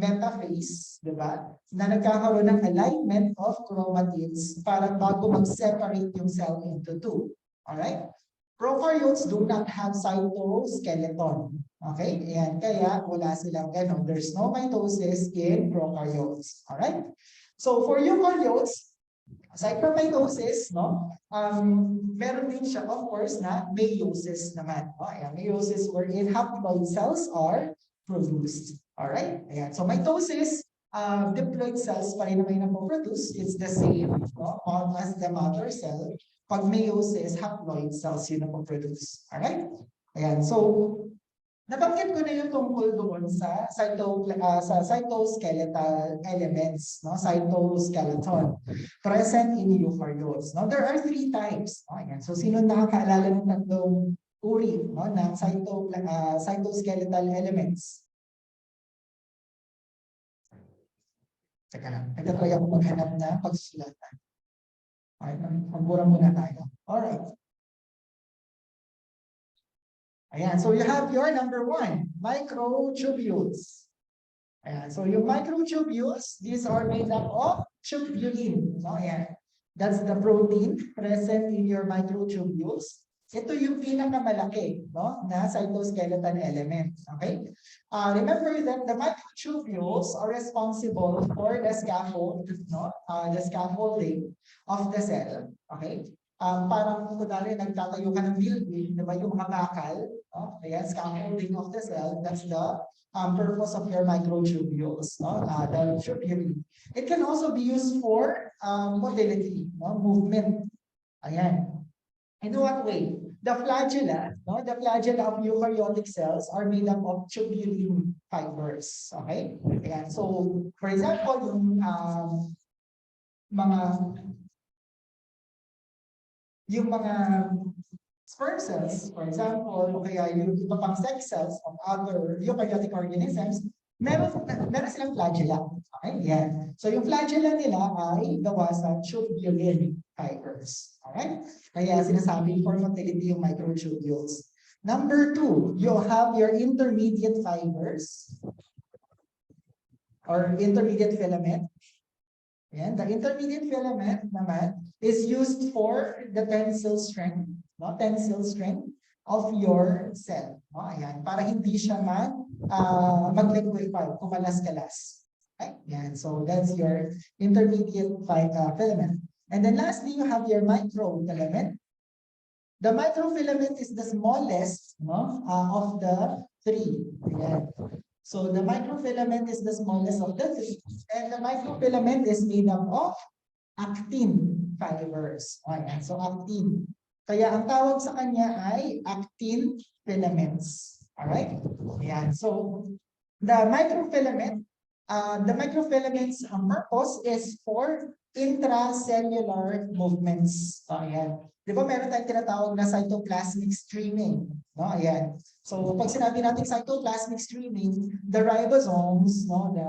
Speaker 2: metaphase, di ba? Na nagkakaroon ng alignment of chromatids para bago mag-separate yung cell into two. Alright? Prokaryotes do not have cytoskeleton. Okay? Ayan, kaya wala silang ganun. There's no mitosis in prokaryotes. Alright? So for eukaryotes, aside from mitosis, no, meron din siya, of course, na meiosis naman. No? Ayan, meiosis wherein haploid cells are produced. Alright? Ayan. So mitosis, diploid cells pa rin naman napoproduce. It's the same, no, as the mother cell. Pag meiosis, haploid cells yun napoproduce. Alright? Ayan. So, nabanggit ko na yung tungkol doon sa cytoskeletal elements, no? Cytoskeleton present in eukaryotes. No? There are 3 types. No? Ayan. So, sino nakakaalala ng tatlong uri, no, ng cytoskeletal elements? Teka lang, nagtatry ako maghanap na pagsusulatan. Okay, magbura muna tayo. Alright. Ayan, so you have your number 1, microtubules. Ayan, so yung microtubules, these are made up of tubulin. No? Ayan. That's the protein present in your microtubules. Ito yung pinakamalaki, no, na cytoskeleton element. Okay? Remember that the microtubules are responsible for the scaffold, no, the scaffolding of the cell. Okay? Parang kunwari nagtatayo ka ng building, di ba, yung mga bakal, no? Ayan, scaffolding of the cell, that's the purpose of your microtubules, no? The tubulin. It can also be used for motility, no? Movement. Ayan. In what way? The flagella, no? The flagella of eukaryotic cells are made up of tubulin fibers. Okay? Ayan. So, for example, yung mga sperm cells, for example, o kaya yung iba pang sex cells of other eukaryotic organisms, meron silang flagella. Okay? Yan. So yung flagella nila ay gawa sa tubulin. fibers. Alright? Kaya sinasabing for motility yung microtubules. Number two, you have your intermediate fibers or intermediate filament. And the intermediate filament naman is used for the tensile strength, no? Tensile strength of your cell. No? Ayan, para hindi siya mag-liquefy, kumalas-kalas. Okay? Ayan, so that's your intermediate filament. And then lastly, you have your microfilament. The microfilament is the smallest, no, of the three. Ayan. So the microfilament is the smallest of the three. And the microfilament is made up of actin fibers. Ayan. So actin. Kaya ang tawag sa kanya ay actin filaments. Alright? Ayan. So the microfilaments purpose is for intracellular movements. Ayan. Di ba meron tayong tinatawag na cytoplasmic streaming? No? Ayan. So pag sinabi natin cytoplasmic streaming, the ribosomes, no, the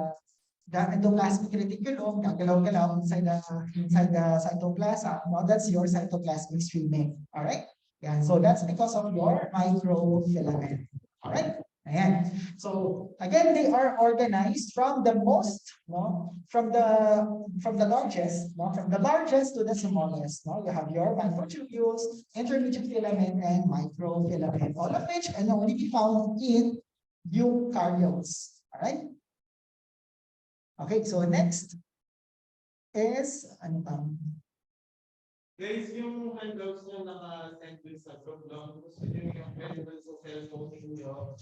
Speaker 2: endoplasmic reticulum, gagalaw-galaw inside the cytoplasm, no, that's your cytoplasmic streaming. All right? Yan. So that's because of your microfilament. All right? Ayan. So again, they are organized from the most, no, from the largest, no, from the largest to the smallest. No, you have your microtubules, intermediate filament, and microfilament, all of which can only be found in eukaryotes. All right. Okay, so next is ano pa?
Speaker 1: Guys, yung handouts na naka-send dun sa group, no? Gusto nyo yung available sa cellphone ninyo.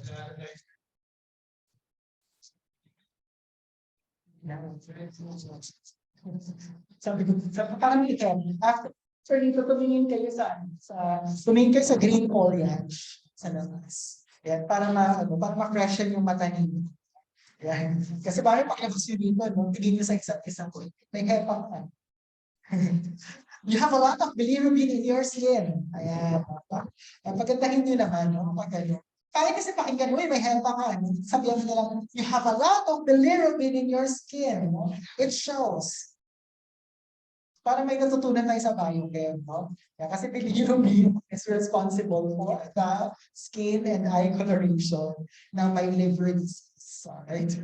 Speaker 2: Parang ito, after dito tumingin kayo tumingin kayo sa green foliage sa labas. Yan, para ma-freshen yung mata ninyo. Yan. Kasi bakit pakilabas nyo dito, no? Tingin nyo sa isa't isa ko. May hepang ka. You have a lot of bilirubin in your skin. Ayan. Pagandahin nyo naman, no? Kaya kasi pakinggan mo, may hepa ka. Sabihan mo lang, you have a lot of bilirubin in your skin. No? It shows. Para may natutunan tayo sa biochem, no? Yeah, kasi bilirubin is responsible for the skin and eye coloration ng my liver disease. Right?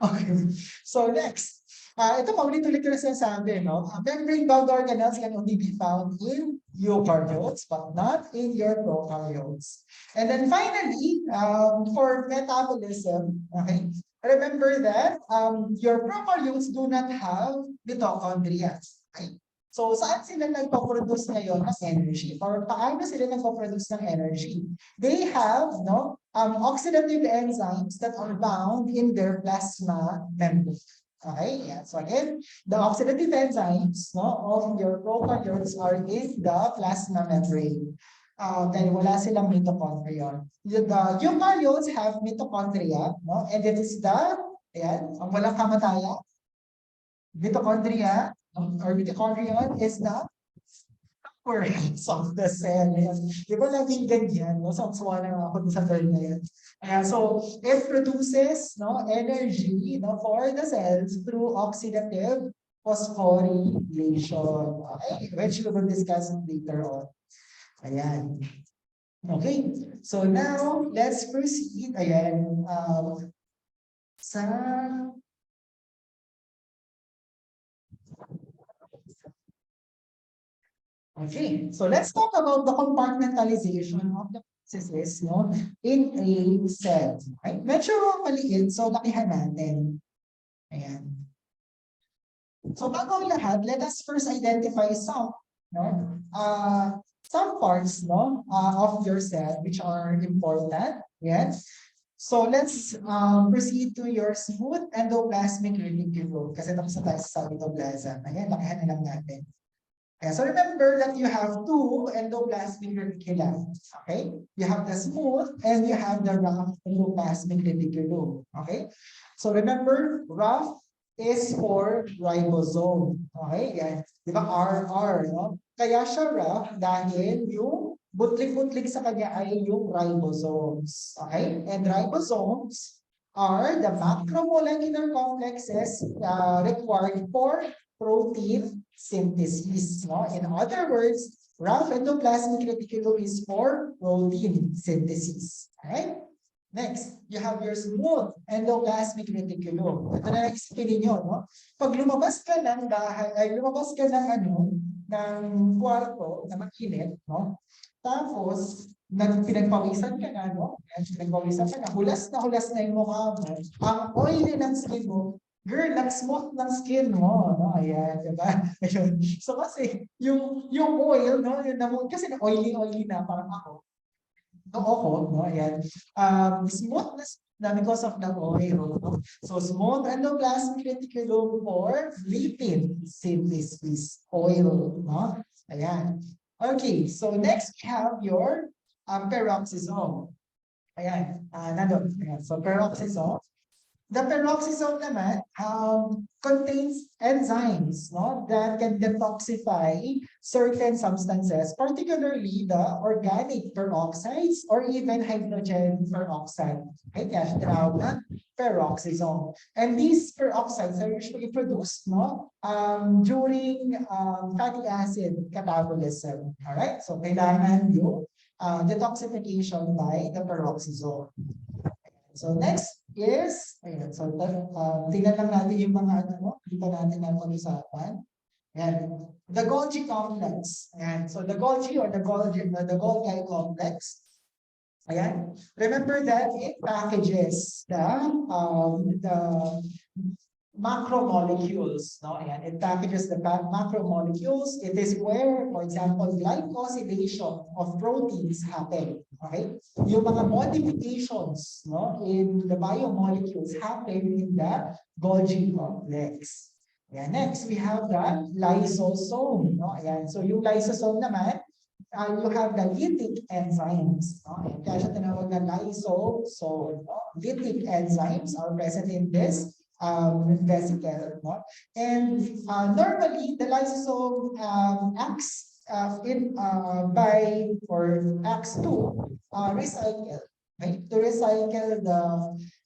Speaker 2: Okay. So next. Ito paulit-ulit ko na sinasabi, no? Membrane-bound organelles can only be found in eukaryotes, but not in your prokaryotes. And then finally, for metabolism, okay, remember that your prokaryotes do not have mitochondria. Okay? So, saan sila nagpo-produce ngayon ng energy? Or paano sila nagpo-produce ng energy? They have oxidative enzymes that are bound in their plasma membrane. Okay, yeah. So again, the oxidative enzymes of your prokaryotes are in the plasma membrane. Dahil wala silang mitochondria. The eukaryotes have mitochondria, no? And it is ang walang kamatayan, mitochondria, or mitochondrion is the works of the cell. Di ba laging ganyan? No? So, na ako sa term na yan. So, it produces energy for the cells through oxidative phosphorylation. Okay? Which we will discuss later on. Ayan. Okay. So, now, let's proceed. Ayan. Okay, so let's talk about the compartmentalization of the processes in a cell. Right? Medyo maliit, so lakihan natin. Ayan. So bago ang lahat, let us first identify some parts of your cell which are important. Yes. So let's proceed to your smooth endoplasmic reticulum. Kasi tapos na tayo sa cytoplasm. Ayan, lakihan na lang natin. So remember that you have two endoplasmic reticulum. Okay? You have the smooth and you have the rough endoplasmic reticulum. Okay? So remember, rough is for ribosome. Okay? Yan. Di ba? RR. No? Kaya siya rough dahil yung butlik-butlik sa kanya ay yung ribosomes. Okay? And ribosomes are the macromolecular complexes required for protein synthesis. No? In other words, rough endoplasmic reticulum is for protein synthesis. Alright? Next, you have your smooth endoplasmic reticulum. Ito na explain ninyo, no? Pag lumabas ka ng bahay, ay lumabas ka ng ng kwarto na makinit, no? Tapos, pinagpawisan ka na, no? Pinagpawisan ka na hulas na yung mukha mo. Ang oily ng skin mo, girl, nag-smooth ng skin mo, no? Ayan, diba? Ayun. So kasi, yung oil, no? Kasi oily na, parang ako. No, ayan. Smoothness na because of the oil. No? So smooth endoplasmic reticulum for lipid synthesis oil. No? Ayan. Okay, so next we have your peroxisome. Ayan, nandun. Ayan. So peroxisome. The peroxisome naman contains enzymes, no, that can detoxify certain substances, particularly the organic peroxides or even hydrogen peroxide. Okay, kaya siya tinawag na peroxisome. And these peroxides are usually produced, no, during fatty acid catabolism. All right, so kailangan yung detoxification by the peroxisome. So next is, ayan, so tingnan lang natin yung mga dito natin na pag-usapan. And the Golgi complex. And so the Golgi or the Golgi complex. Ayan. Remember that it packages the macromolecules. No? Ayan. It packages the macromolecules. It is where, for example, glycosylation of proteins happen. Okay? Yung mga modifications, no, in the biomolecules happen in the Golgi complex. Ayan. Next, we have the lysosome. No? Ayan. So yung lysosome naman, you have the lytic enzymes. No? Ayan. Kaya siya tinawag na lysosome. No? Lytic enzymes are present in this vesicle. No? And normally, the lysosome acts acts to recycle, right? To recycle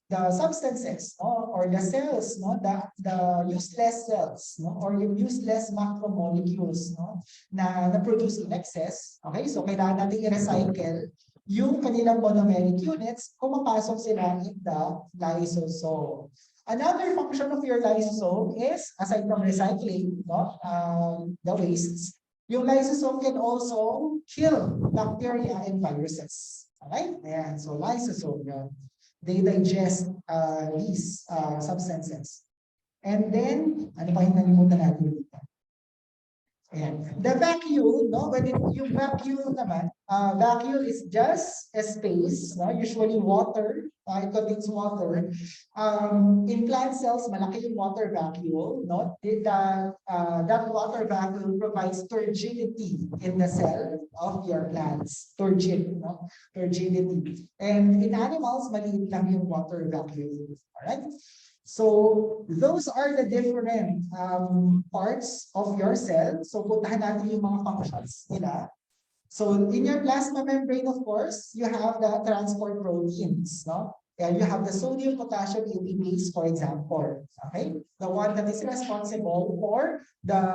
Speaker 2: the substances, no? Or the cells, no? The useless cells, no? Or yung useless macromolecules, no? Na produce in excess. Okay, so kailangan natin i-recycle yung kanilang monomeric units, pumapasok sila in the lysosome. Another function of your lysosome is, aside from recycling, no, the wastes, yung lysosome can also kill bacteria and viruses. Alright? Ayan. So lysosome, yun. They digest these substances. And then, ano pa yung nalimutan natin dito? Ayan. The vacuole, no? When yung vacuole naman, vacuole is just a space, no? Usually water, it contains water. In plant cells, malaki yung water vacuole, no? That water vacuole provides turgidity in the cell of your plants. Turgid, no? Turgidity. And in animals, maliit lang yung water vacuole. Alright? So, those are the different parts of your cell. So, puntahan natin yung mga functions nila. So, in your plasma membrane, of course, you have the transport proteins, no? And you have the sodium potassium ATPase, for example. Okay? The one that is responsible for the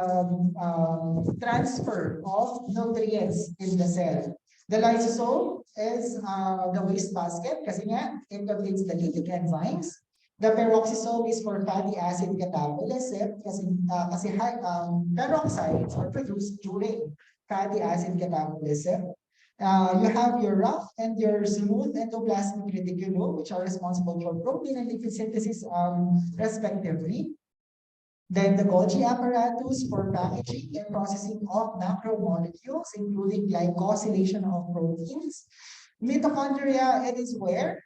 Speaker 2: transfer of nutrients in the cell. The lysosome is the waste basket kasi nga, it contains the lytic enzymes. The peroxisome is for fatty acid catabolism kasi peroxides are produced during fatty acid catabolism. You have your rough and your smooth endoplasmic reticulum, which are responsible for protein and lipid synthesis respectively. Then the Golgi apparatus for packaging and processing of macromolecules, including glycosylation of proteins. Mitochondria, it is where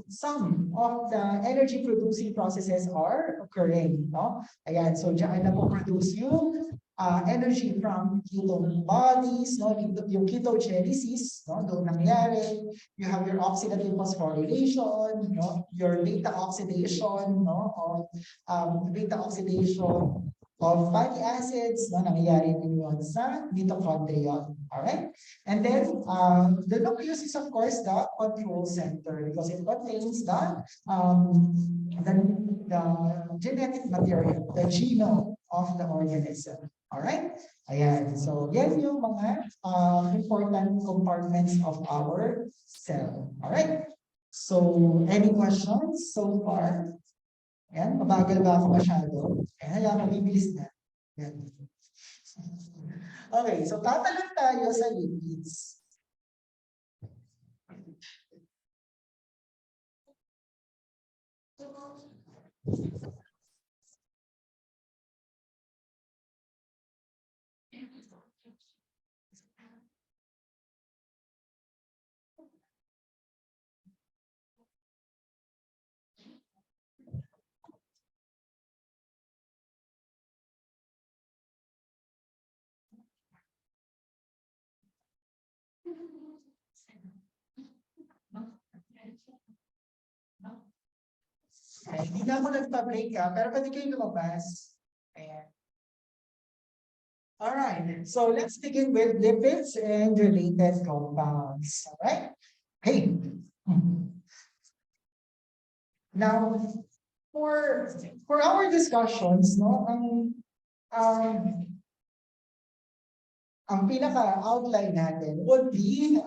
Speaker 2: some of the energy producing processes are occurring. No? Ayan, so dyan na po produce yung energy from ketone bodies, no? Yung ketogenesis, no? Doon nangyari. You have your oxidative phosphorylation, no? Your beta oxidation, no? Of beta oxidation of fatty acids, no, nangyayari din yun sa mitochondria. Alright? And then, the nucleus is of course the control center because it contains the genetic material, the genome of the organism. Alright? Ayan. So, yan yung mga important compartments of our cell. Alright? So, any questions so far? Ayan, mabagal ba ako masyado? Ayan, hayaan mo, bibilis na. Ayan. Okay, so tatalon tayo sa lipids. Ay, hindi na ako nagpa-break pero pwede kayo lumabas. Ayan. Alright, so let's begin with lipids and related compounds. Alright? Hey. Now, for our discussions, no, um, ang pinaka-outline natin would be,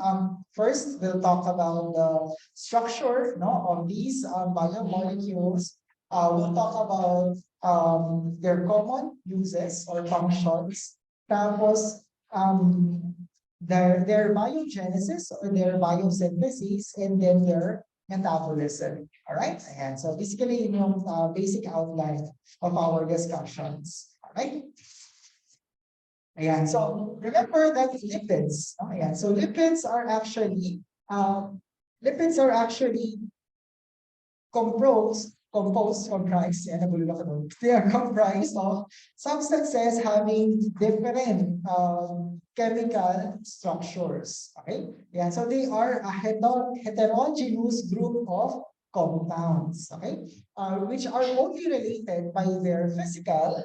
Speaker 2: first, we'll talk about the structure, no, of these biomolecules. We'll talk about their common uses or functions. Tapos, their biogenesis or their biosynthesis, and then their metabolism. All right? Ayan. So basically, yung basic outline of our discussions. All right? Ayan. So remember that lipids. Ayan. So lipids are actually comprised, yan, nabulol ako doon. They are comprised of substances having different chemical structures. Okay? Yeah, so they are a heterogeneous group of compounds, okay? Which are only related by their physical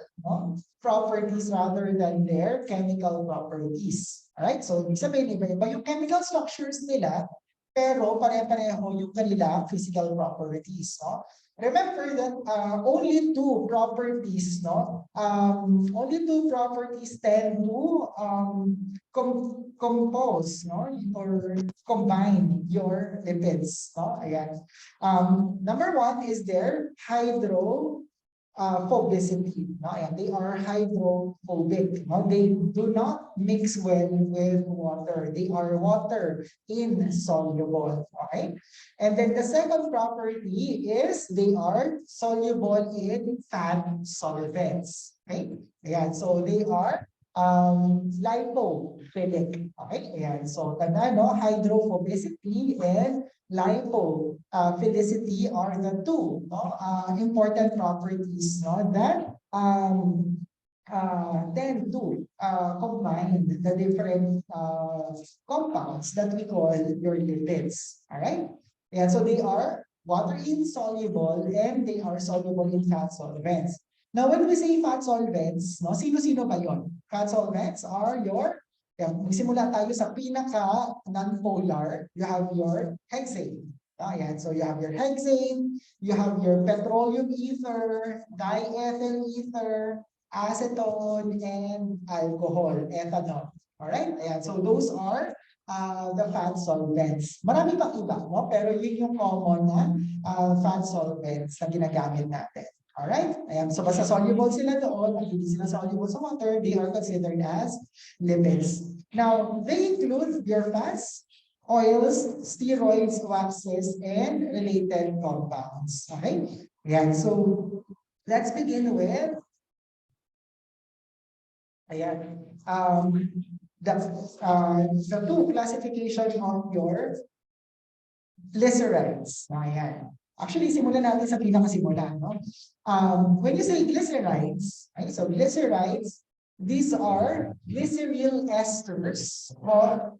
Speaker 2: properties rather than their chemical properties. Alright? So, ibig sabihin, iba-iba yung chemical structures nila, pero pare-pareho yung kanila physical properties, no? Remember that only two properties, no? Only two properties tend to compose, no? Or combine your lipids, no? Ayan. Number one is their phobicity. No? And they are hydrophobic. No? They do not mix well with water. They are water insoluble. Okay? And then the second property is they are soluble in fat solvents. Okay? Ayan. So they are lipophilic. Okay? Ayan. So tanda, no? Hydrophobicity and lipophilicity are the two important properties that tend to combine the different compounds that we call your lipids. All right? Yeah, so they are water insoluble and they are soluble in fat solvents. Now, when we say fat solvents, no, sino-sino ba yun? Fat solvents are your magsimula tayo sa pinaka non-polar. You have your hexane. Ayan. So you have your hexane, you have your petroleum ether, diethyl ether, acetone, and alcohol, ethanol. Alright? Ayan. So those are the fat solvents. Marami pang iba, no? Pero yun yung common na fat solvents na ginagamit natin. Alright? Ayan. So basta soluble sila doon, at hindi sila soluble sa water, they are considered as lipids. Now, they include your fats, oils, steroids, waxes, and related compounds. Okay? Ayan. So let's begin with ayan. The two classification of your glycerides. Ayan. Actually, simulan natin sa pinakasimula, no? When you say glycerides, okay, so glycerides, these are glyceryl esters or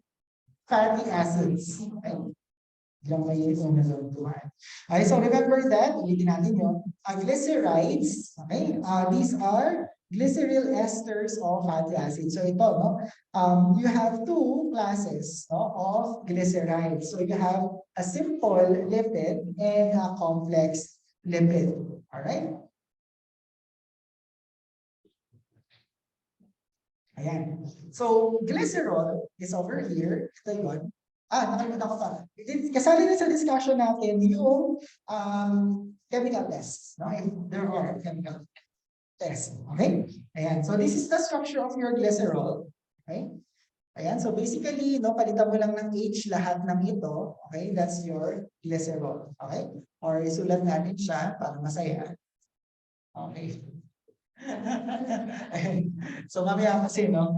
Speaker 2: fatty acids. Okay? Okay, so remember that, ulitin natin yun. Glycerides, okay, these are glyceryl esters of fatty acids. So ito, no, you have two classes of glycerides. So you have a simple lipid and a complex lipid. All right? Ayan. So, glycerol is over here. Ito yun. Nakalimutan ko pa. Kasali na sa discussion natin yung chemical tests. No? If there are chemical tests. Okay? Ayan. So, this is the structure of your glycerol. Okay? Ayan. So, basically, no, palitan mo lang ng H lahat ng ito. Okay? That's your glycerol. Okay? Or isulat natin siya para masaya. Okay. Ayan. So mamaya kasi no,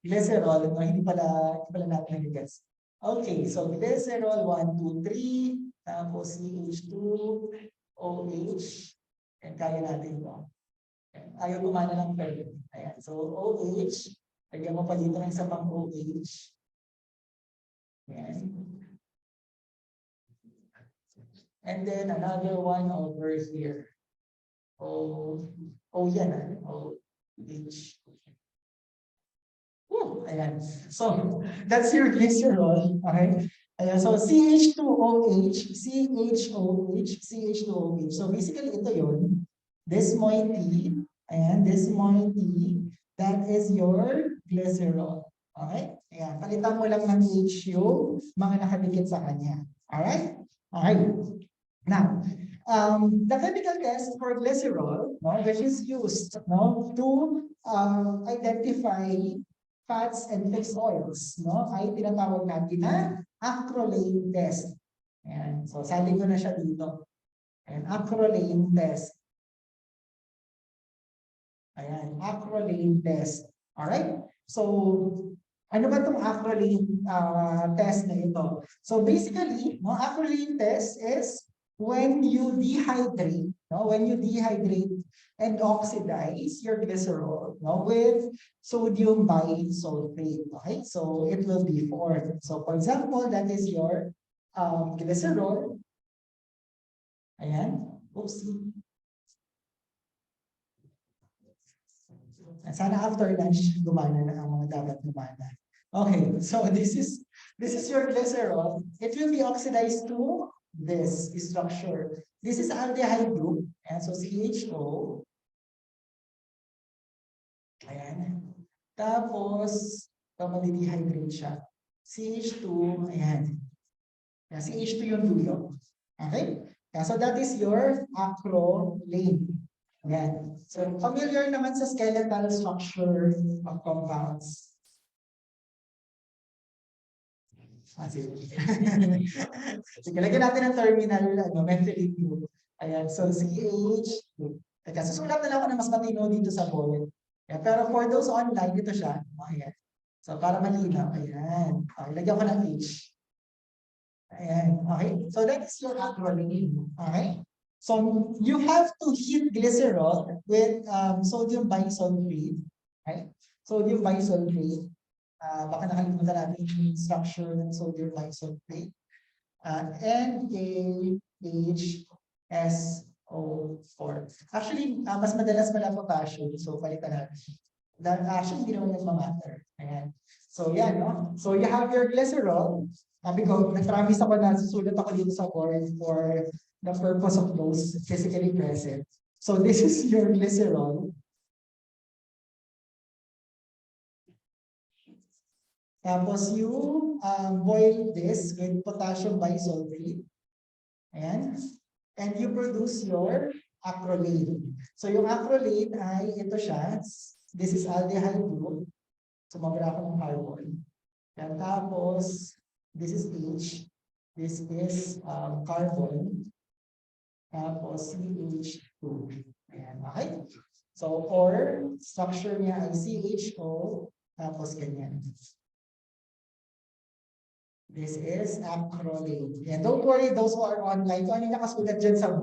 Speaker 2: glycerol, no, hindi pala natin nag-guess. Okay, so glycerol 1, 2, 3, tapos CH2, OH, and kaya natin ito. Ayaw gumana ng perfect. Ayan, so OH, lagyan mo pa dito ng isa pang OH. Ayan. And then another one over here. Yan. H. Ayan. So, that's your glycerol. Okay? Ayan. So, CH2OH, CHOH, CH2OH. So, basically, ito yun. This moiety, ayan, this moiety, that is your glycerol. Okay? Ayan. Palitan mo lang ng H yung mga nakadikit sa kanya. Alright? Okay. Now, the chemical test for glycerol, no, which is used no, to identify fats and fixed oils, no, ay tinatawag natin na acrolane test. Ayan. So, sali ko na siya dito. Ayan, acrolane test. Ayan, acrolane test. Alright? So, ano ba itong acrolane test na ito? So, basically, no, acrolane test is when you dehydrate, no, and oxidize your glycerol, no, with sodium bisulfate. Okay, so it will be formed. So for example, that is your glycerol. Ayan. Oops. Sana after lunch gumana na ang mga dapat gumana. Okay, so this is your glycerol. It will be oxidized to this structure. This is aldehyde group. Ayan, so CHO. Ayan. Tapos, madidehydrate siya. CH2, ayan. Ayan, CH2 yung dulo. Okay? Ayan, so that is your acrolane. Ayan. So, familiar naman sa skeletal structure of compounds. Sige. Sige, lagyan natin ng terminal, methylene group. Ayan, so CH. Teka, susulat na lang ako na mas matino dito sa board. Ayan, pero for those online, dito siya. Ayan. So, para malinaw. Ayan. Okay, lagyan ko ng H. Ayan. Okay. So, that is your acrolane. Okay. So, you have to heat glycerol with sodium bisulfate. Okay. Sodium bisulfate. Baka nakalimutan natin yung structure ng sodium bisulfate. NaHSO4. Actually, mas madalas pala potassium. So, palitan natin. Actually, hindi naman nagmamatter. Ayan. So, yan, no? So, you have your glycerol. Sabi ko, nag-promise ako na susulat ako dito sa board for the purpose of those physically present. So, this is your glycerol. Tapos you boil this with potassium bisulfate. Ayan. And you produce your acrolane. So yung acrolane ay ito siya. This is aldehyde group. Sumabra ako ng carbon. And tapos, this is H. This is carbon. Tapos CH2. Ayan. Okay? So, or structure niya ay CHO. Tapos ganyan. This is acrolane. And don't worry, those who are online, kung ano yung nakasulat dyan sa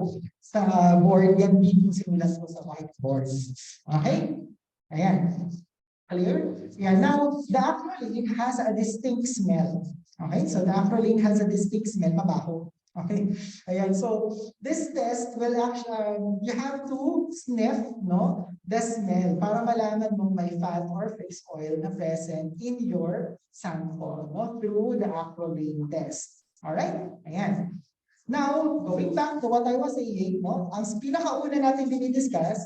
Speaker 2: board, yan din yung sinulat ko sa whiteboard. Okay? Ayan. Clear? Yeah, now, the acrolane has a distinct smell. Okay? So, the acrolane has a distinct smell. Mabaho. Okay? Ayan. So, this test will actually, you have to sniff, no, the smell para malaman mong may fat or fixed oil na present in your sample, no, through the acrolane test. Alright? Ayan. Now, going back to what I was saying, no, ang pinakauna natin dinidiscuss,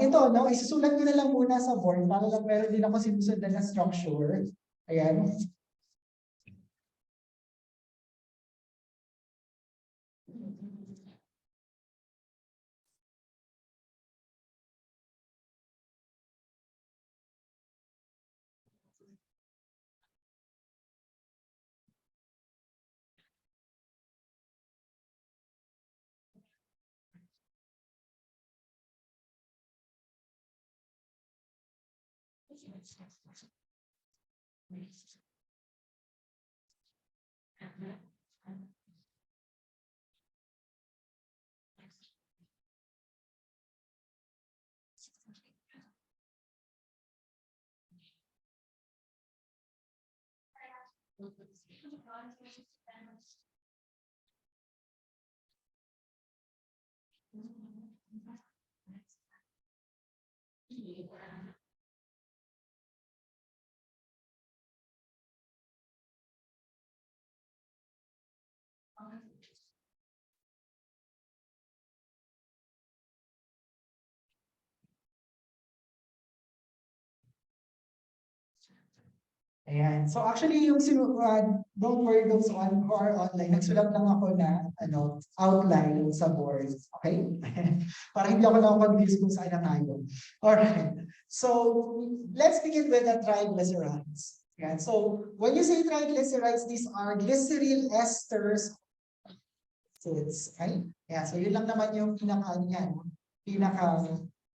Speaker 2: ito, no, isusulat ko na lang muna sa board para lang meron din ako sinusundan na structure. Ayan. Ayan. So actually, don't worry those who are online, nagsulat lang ako na outline sa board. Okay? Para hindi ako na-confuse kung saan na tayo. Alright. So let's begin with the triglycerides. Ayan. So when you say triglycerides, these are glyceryl esters. Okay? Yeah, so yun lang naman yung pinaka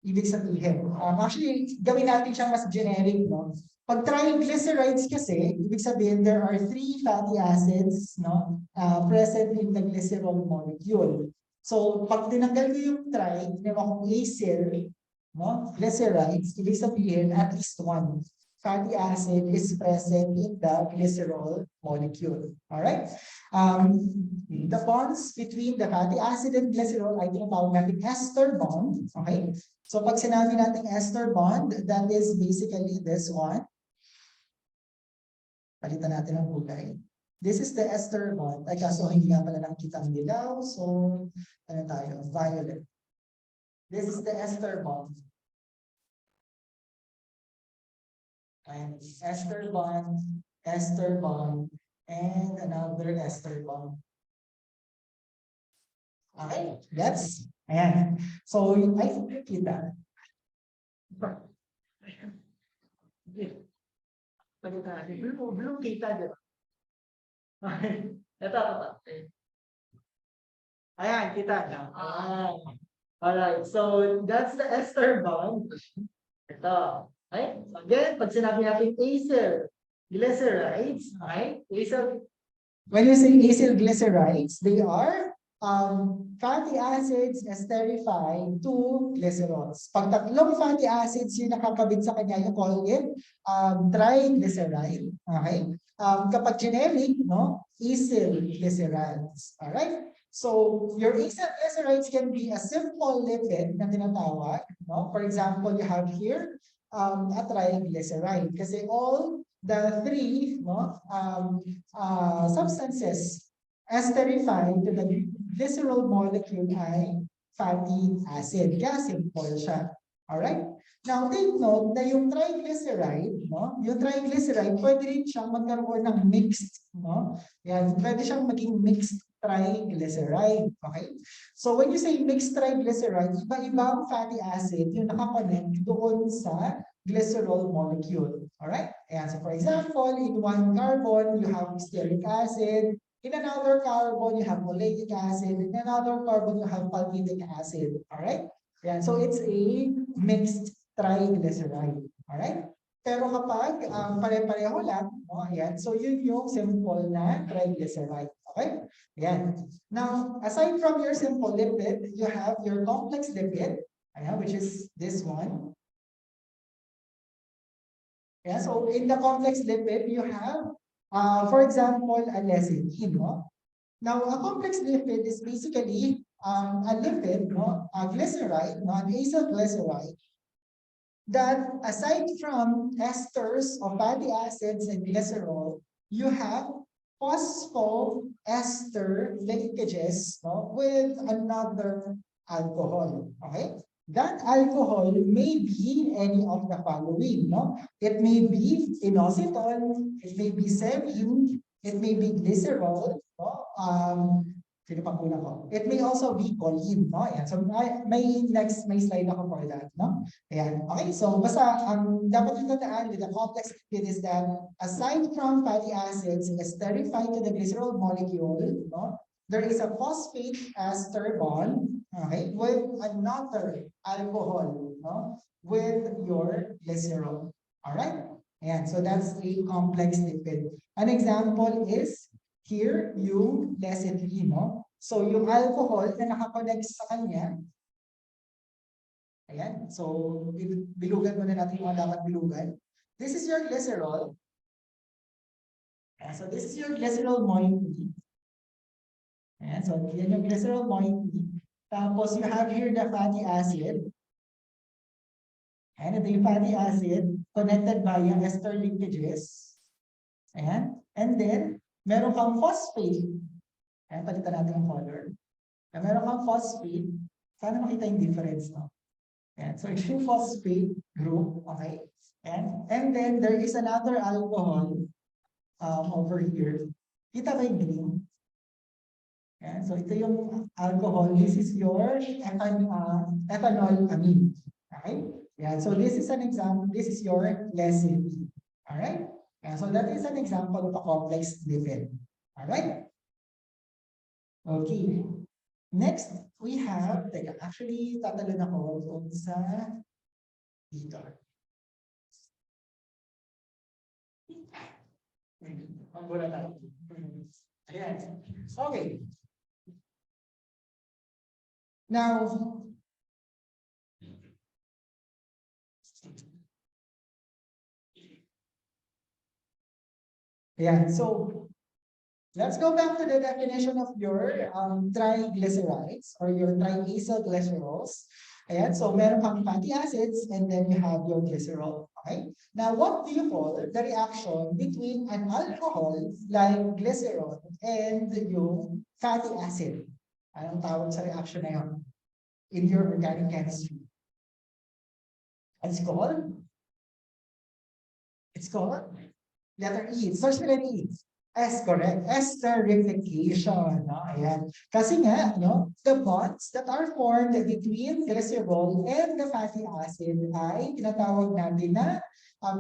Speaker 2: ibig sabihin. Actually, gawin natin siyang mas generic, no? Pag triglycerides kasi, ibig sabihin there are three fatty acids, no, present in the glycerol molecule. So, pag tinanggal ko yung tri, ginawa kong acyl, no, glycerides, ibig sabihin at least one fatty acid is present in the glycerol molecule. All right? The bonds between the fatty acid and glycerol ay tinatawag natin ester bond. Okay? So pag sinabi natin ester bond, that is basically this one. Palitan natin ang kulay. This is the ester bond. Ay kaso hindi nga pala nakikita ang dilaw. So, ano tayo? Violet. This is the ester bond. And ester bond, and another ester bond. Okay, that's, ayan. So, I think kita. Belum kita dyan. Ito. Ayan, kita na. Alright, so that's the ester bond. Ito. Okay? Again, pag sinabi natin acyl glycerides, okay? When you say acyl glycerides, they are fatty acids esterified to glycerols. Pag tatlong fatty acids yung nakakabit sa kanya, you call it triglyceride. Okay? Kapag generic, no? Acyl glycerides. Alright? So, your acyl glycerides can be a simple lipid na tinatawag. No? For example, you have here a triglyceride. Kasi all the three substances esterified to the glycerol molecule ay fatty acid. Kaya simple siya. Alright? Now, take note na yung triglyceride, no? Yung triglyceride, pwede rin siyang magkaroon ng mixed, no? Yan, pwede siyang maging mixed triglyceride. Okay? So, when you say mixed triglyceride, iba-ibang fatty acid yung nakakonect doon sa glycerol molecule. Alright? Ayan, so for example, in one carbon, you have stearic acid. In another carbon, you have oleic acid. In another carbon, you have palmitic acid. Alright? Ayan, so it's a mixed triglyceride. Alright? Pero kapag pare-pareho lang, ayan, so yun yung simple na triglyceride. Okay? Ayan. Now, aside from your simple lipid, you have your complex lipid, ayan, which is this one. Yeah, so in the complex lipid, you have, for example, a lecithin. No? Now, a complex lipid is basically a lipid, no? A glyceride, no? An acyl glyceride, that aside from esters of fatty acids and glycerol, you have phosphoester linkages, no, with another alcohol. Okay? That alcohol may be any of the following. No? It may be inositol, it may be serine, it may be glycerol, no? Sino pa kulang ko? It may also be choline. No? Ayan. So may slide ako for that. No? Ayan. Okay, so basta ang dapat yung tandaan with the complex lipid is that aside from fatty acids esterified to the glycerol molecule, no, there is a phosphate ester bond, okay, with another alcohol, no, with your glycerol. All right? Ayan, so that's a complex lipid. An example is here yung lecithin, no? So yung alcohol na nakakonect sa kanya, ayan. So, bilugan muna natin yung mga dapat bilugan. This is your glycerol. Ayan, so this is your glycerol moiety. Ayan, so yan yung glycerol moiety. Tapos you have here the fatty acid. Ayan, ito yung fatty acid connected via ester linkages. Ayan. And then, meron kang phosphate. Ayan, palitan natin yung color. Ayan, meron kang phosphate. Sana makita yung difference, no? And so it's two phosphate group, okay? And then there is another alcohol over here. Kita ba yung green? And so ito yung alcohol. This is your ethanol amine. Okay? Yeah, so this is an example. This is your lecithin. All right? Yeah, so that is an example of a complex lipid. All right? Okay. Next, we have, actually, tatalon ako kung sa dito. Mambura tayo. Ayan. Okay. Now, yeah, so let's go back to the definition of your triglycerides or your triacylglycerols. Ayan, so meron kang fatty acids and then you have your glycerol. Okay? Now, what do you call the reaction between an alcohol like glycerol and yung fatty acid? Anong tawag sa reaction na yun in your organic chemistry? It's called letter E. Search nila ni E. S, correct. Esterification. No? Ayan. Kasi nga, no, the bonds that are formed between glycerol and the fatty acid ay tinatawag natin na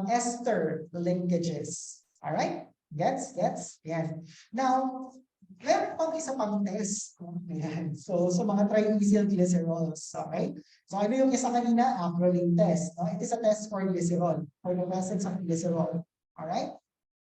Speaker 2: ester linkages. Alright? Gets? Ayan. Now, meron pang isa pang test. Ayan. So mga triacylglycerols. Okay? So ano yung isa kanina? Acrolein test. No? It is a test for glycerol, for the presence of glycerol. Alright?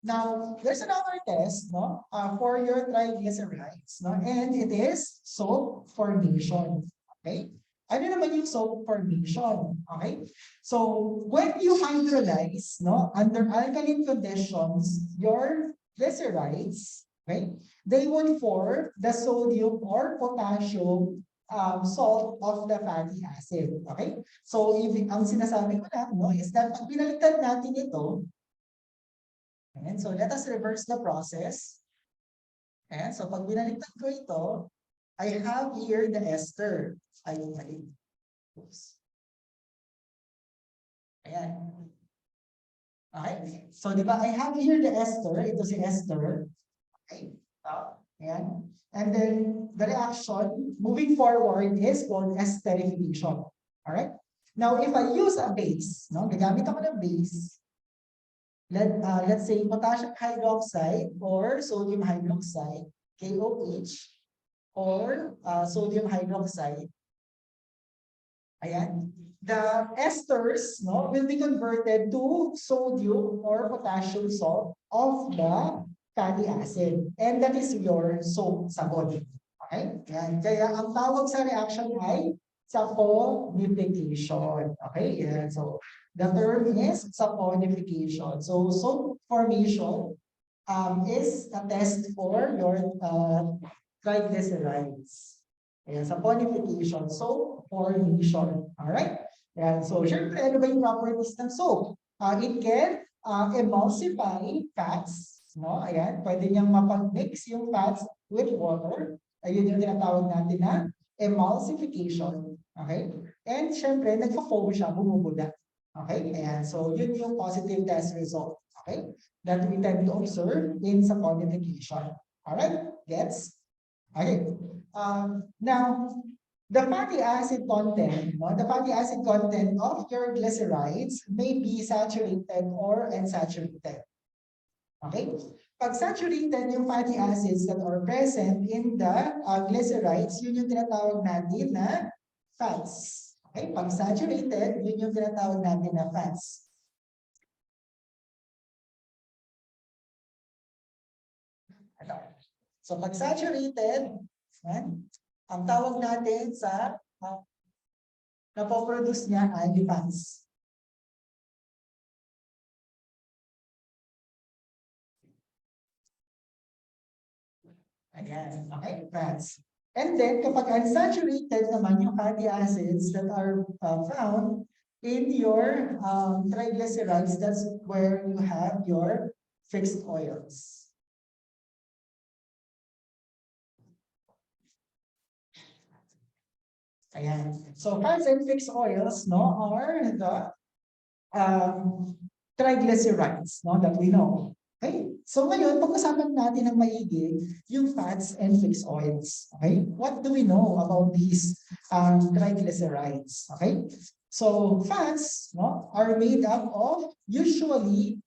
Speaker 2: Now, there's another test, no, for your triglycerides, no, and it is salt formation. Okay? Ano naman yung salt formation? Okay? So, when you hydrolyze, no, under alkaline conditions, your glycerides, okay, they would form the sodium or potassium salt of the fatty acid. Okay? So, ang sinasabi ko na, no, is that pag binaliktad natin ito, and so let us reverse the process. And so pag binaliktad ko ito, I have here the ester. Oops. Ayan. Okay. So di ba I have here the ester. Ito si ester. Okay. Ayan. And then the reaction moving forward is called esterification. Alright? Now if I use a base, no, gagamit ako ng base. Let's say potassium hydroxide or sodium hydroxide, KOH, or sodium hydroxide. Ayan. The esters, no, will be converted to sodium or potassium salt of the fatty acid. And that is your soap sa body. Okay? Ayan. Kaya ang tawag sa reaction ay saponification. Okay? Ayan. So, the term is saponification. So, soap formation is a test for your triglycerides. Ayan, saponification. Soap formation. Alright? Ayan. So, syempre, ano ba yung properties ng soap? It can emulsify fats. no? Ayan, pwede niyang mapag-mix yung fats with water. Ayun yung tinatawag natin na emulsification. Okay? And syempre, nagpo-foam siya, bumubula. Okay? Ayan, so yun yung positive test result. Okay? That we tend to observe in saponification. Alright? Gets? Okay. Now, the fatty acid content, no, the fatty acid content of your glycerides may be saturated or unsaturated. Okay? Pag saturated yung fatty acids that are present in the glycerides, yun yung tinatawag natin na fats. Okay? Pag saturated, yun yung tinatawag natin na fats. Ito. So pag saturated, ang tawag natin sa napoproduce niya ay fats. Ayan, okay, fats. And then, kapag unsaturated naman yung fatty acids that are found in your triglycerides, that's where you have your fixed oils. Ayan. So, fats and fixed oils, no, are the triglycerides, no, that we know. Okay? So ngayon, pag-usapan natin ng maigi yung fats and fixed oils. Okay? What do we know about these triglycerides? Okay? So fats, no, are made up of usually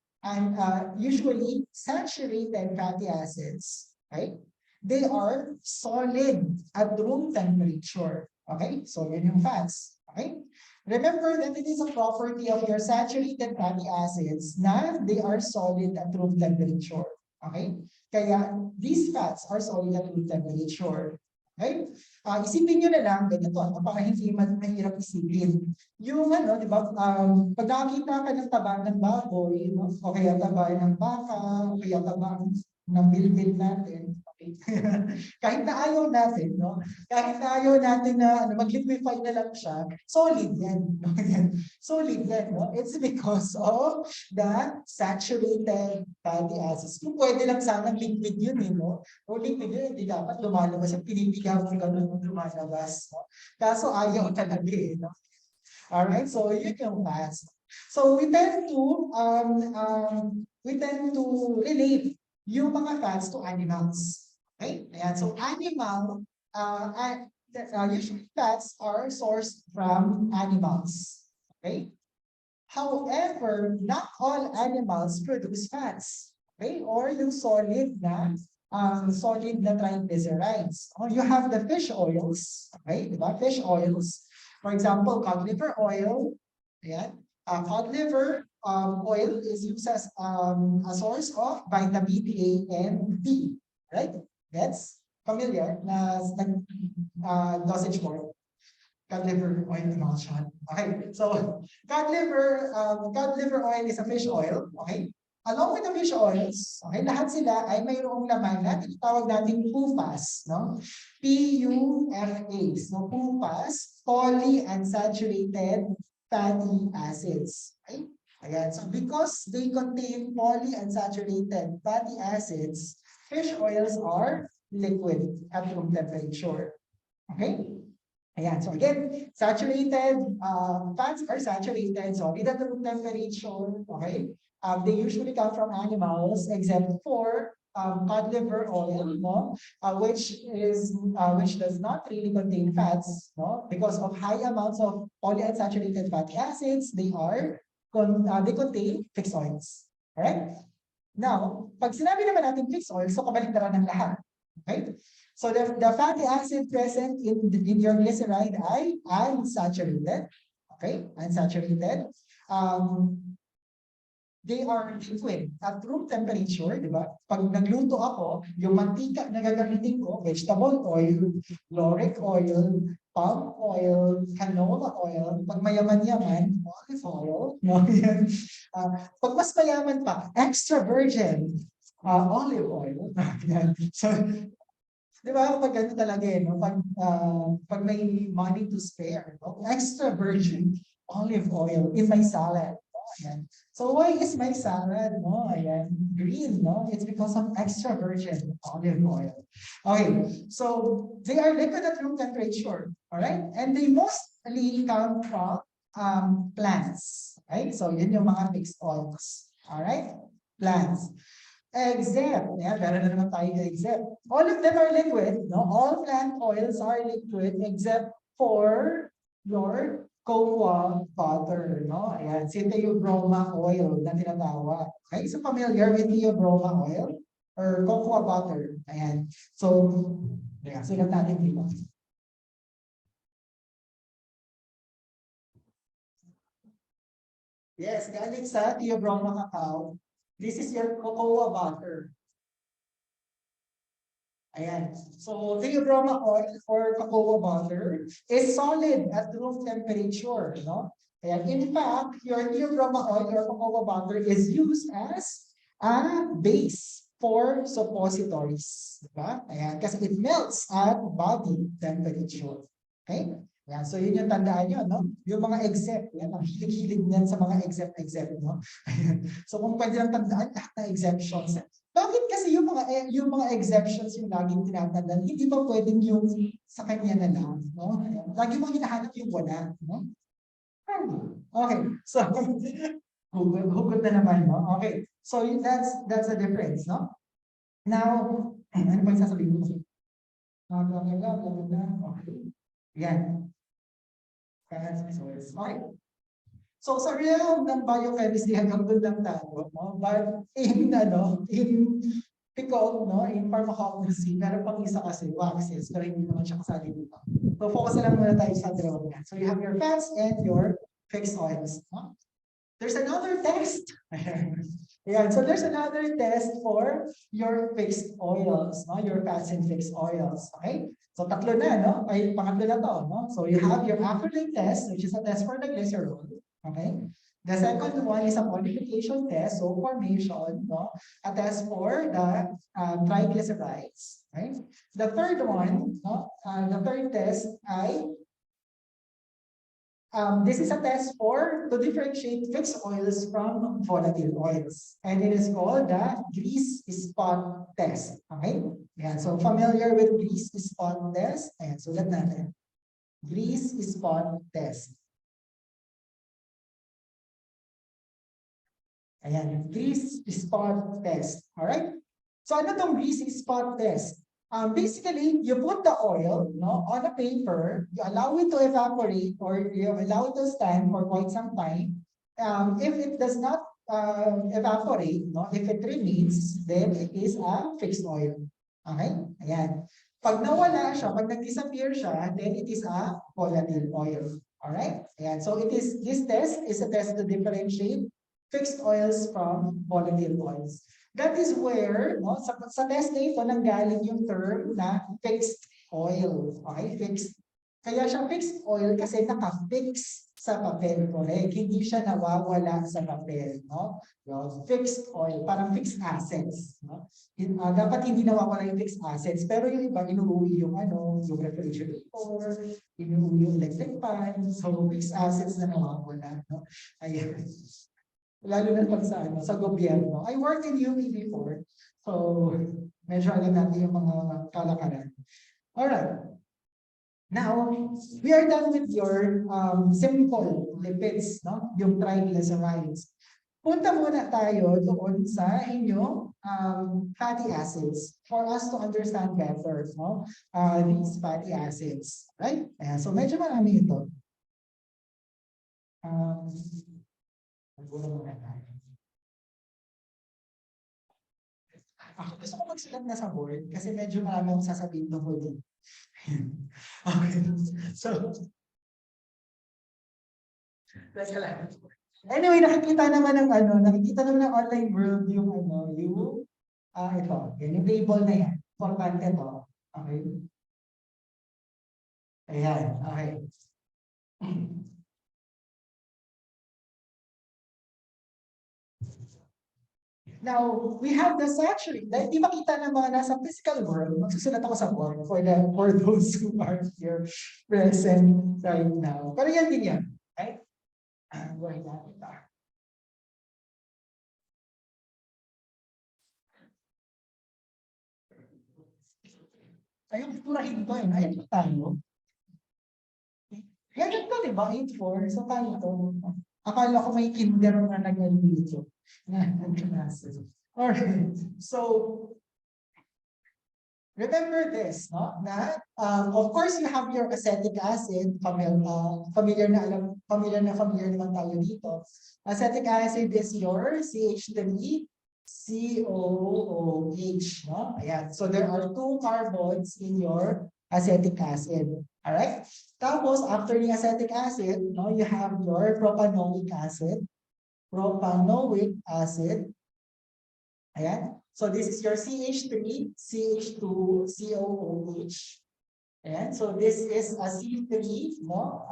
Speaker 2: saturated fatty acids. Okay? They are solid at room temperature. Okay? So yun yung fats. Okay? Remember that it is a property of your saturated fatty acids na they are solid at room temperature. Okay? Kaya these fats are solid at room temperature. Okay? Isipin nyo na lang, ganito, para hindi mahirap isipin. Yung ano, di ba, pag nakakita ka ng taba ng baboy, no? O kaya taba ng baka, o kaya taba ng bilbil natin, okay? Kahit na ayaw natin, no? Kahit na ayaw natin na mag-liquefy na lang siya, solid yan. No? Solid yan, no? It's because of the saturated fatty acids. Kung pwede lang sana liquid yun, no? O liquid yun, hindi dapat lumalabas. Yung pinipigaw ko ganun lumalabas. No? Kaso ayaw talaga no? Alright, so yun yung fats. So we tend to relate yung mga fats to animals. Okay? Ayan, so animal, usually fats are sourced from animals. Okay? However, not all animals produce fats. Okay? Or yung solid na triglycerides. Or you have the fish oils. Okay? Diba? Fish oils. For example, cod liver oil. Ayan. Cod liver oil is used as a source of vitamin A and D. Right? That's familiar na dosage form. Cod liver oil emulsion. Okay, so cod liver oil is a fish oil. Okay, along with the fish oils, okay, lahat sila ay mayroong laman na tinatawag natin PUFAs, no? PUFAs, no? PUFAs, polyunsaturated fatty acids. Okay? Ayan, so because they contain polyunsaturated fatty acids, fish oils are liquid at room temperature. Okay? Ayan, so again, saturated fats are saturated, solid at room temperature, okay? They usually come from animals except for cod liver oil, no? Which does not really contain fats, no? Because of high amounts of polyunsaturated fatty acids, they contain fixed oils. Alright? Now, pag sinabi naman natin fixed oils, so kabaligtaran ng lahat. Okay? So the fatty acid present in your glyceride ay unsaturated. Okay? Unsaturated. They are liquid at room temperature, di ba? Pag nagluto ako, yung mantika na gagamitin ko, vegetable oil, lauric oil, palm oil, canola oil, pag mayaman-yaman, olive oil, no? Yan. Pag mas mayaman pa, extra virgin olive oil. Yan. So, di ba, pag ano talaga no? Pag may money to spare, no? Extra virgin olive oil in my salad. No? Yan. So why is my salad, no, ayan, green, no? It's because of extra virgin olive oil. Okay, so they are liquid at room temperature, all right? And they mostly come from plants, right? So yun yung mga mixed oils, all right? Plants. Except, yeah, meron na naman tayo except. All of them are liquid, no? All plant oils are liquid except for your cocoa butter, no? Ayan, si theobroma oil na tinatawag. Okay, so familiar with theobroma oil or cocoa butter. Ayan. So, yeah, sulat natin dito. Yes, galing sa theobroma cacao. This is your cocoa butter. Ayan. So, theobroma oil or cocoa butter is solid at room temperature, no? Ayan. In fact, your theobroma oil or cocoa butter is used as a base for suppositories. Diba? Ayan. Kasi it melts at body temperature. Okay? Ayan. So, yun yung tandaan nyo, no? Yung mga exempt, yan, ang hilig-hilig niyan sa mga exempt, no? Ayan. So, kung pwede lang tandaan, lahat ng exemptions. Bakit kasi yung mga exceptions yung laging tinatandaan, hindi ba pwedeng yung sa kanya na lang, no? Lagi mo hinahanap yung wala, no? Okay, so hugot na naman, no? Okay, so that's the difference, no? Now, ano pa yung sasabihin mo? Okay. Yan. Okay. So sa realm ng biochemistry, hanggang doon lang tayo. No? But in PICO, no, in pharmacognosy, meron pang isa kasi, waxes, pero hindi naman siya kasali dito. So focus na lang muna tayo sa dalawa yan. So you have your fats and your fixed oils. No? There's another test. Ayan, so there's another test for your fixed oils, no? Your fats and fixed oils. Okay? So tatlo na, no? Ay, pangatlo na to, no? So you have your acrylate test, which is a test for the glycerol. Okay? The second one is a modification test, so formation, no? A test for the triglycerides. Right? The third one, no? The third test ay this is a test to differentiate fixed oils from volatile oils. And it is called the grease spot test. Okay? Ayan, so familiar with grease spot test? Ayan, sulat natin. Grease spot test. Ayan, grease spot test. Alright? So ano tong grease spot test? Basically, you put the oil, no, on a paper, you allow it to evaporate or you allow it to stand for quite some time. If it does not evaporate, no, if it remains, then it is a fixed oil. Okay? Ayan. Pag nawala siya, pag nag-disappear siya, then it is a volatile oil. Alright? Ayan. So this test is a test to differentiate fixed oils from volatile oils. That is where, no, sa test na ito, nanggaling yung term na fixed oil. Okay? Fixed. Kaya siya fixed oil kasi naka-fix sa papel. Correct? Hindi siya nawawala sa papel. No? Yung fixed oil, parang fixed assets. No? Dapat hindi nawawala yung fixed assets. Pero yung iba, inuuwi yung yung refrigerator, inuuwi yung electric pan. So, fixed assets na nawawala. No? Ayan. Lalo na pag sa gobyerno. I worked in UP before. So, medyo alam natin yung mga kalakaran. Alright. Now, we are done with your simple lipids, no? Yung triglycerides. Punta muna tayo doon sa inyong fatty acids for us to understand better, no? These fatty acids. Right? So, medyo marami ito. Ako gusto ko magsulat na sa board kasi medyo marami akong sasabihin tungkol din. Okay. So, anyway, nakikita naman ng online world yung ito, yung table na yan. Importante to. Okay? Ayan, okay. Now, we have the saturate. Dahil di makita ng mga nasa physical world, magsusulat ako sa board for those who are here present right now. Pero yan din yan. Right? Going natin ito. Ayun, purahin ko eh. Ayun tayo. Ganyan to, di ba? 8-4. So, paano to? Akala ko may kinder na nag-video. Alright. So, remember this, no? Na, of course, you have your acetic acid. Familiar naman tayo dito. Acetic acid is your CH3, COOH, no? Ayan. So, there are two carbons in your acetic acid. Alright? Tapos, after the acetic acid, no, you have your propanoic acid. Propanoic acid. Ayan. So this is your CH3, CH2, COOH. Ayan. So this is a C3, no?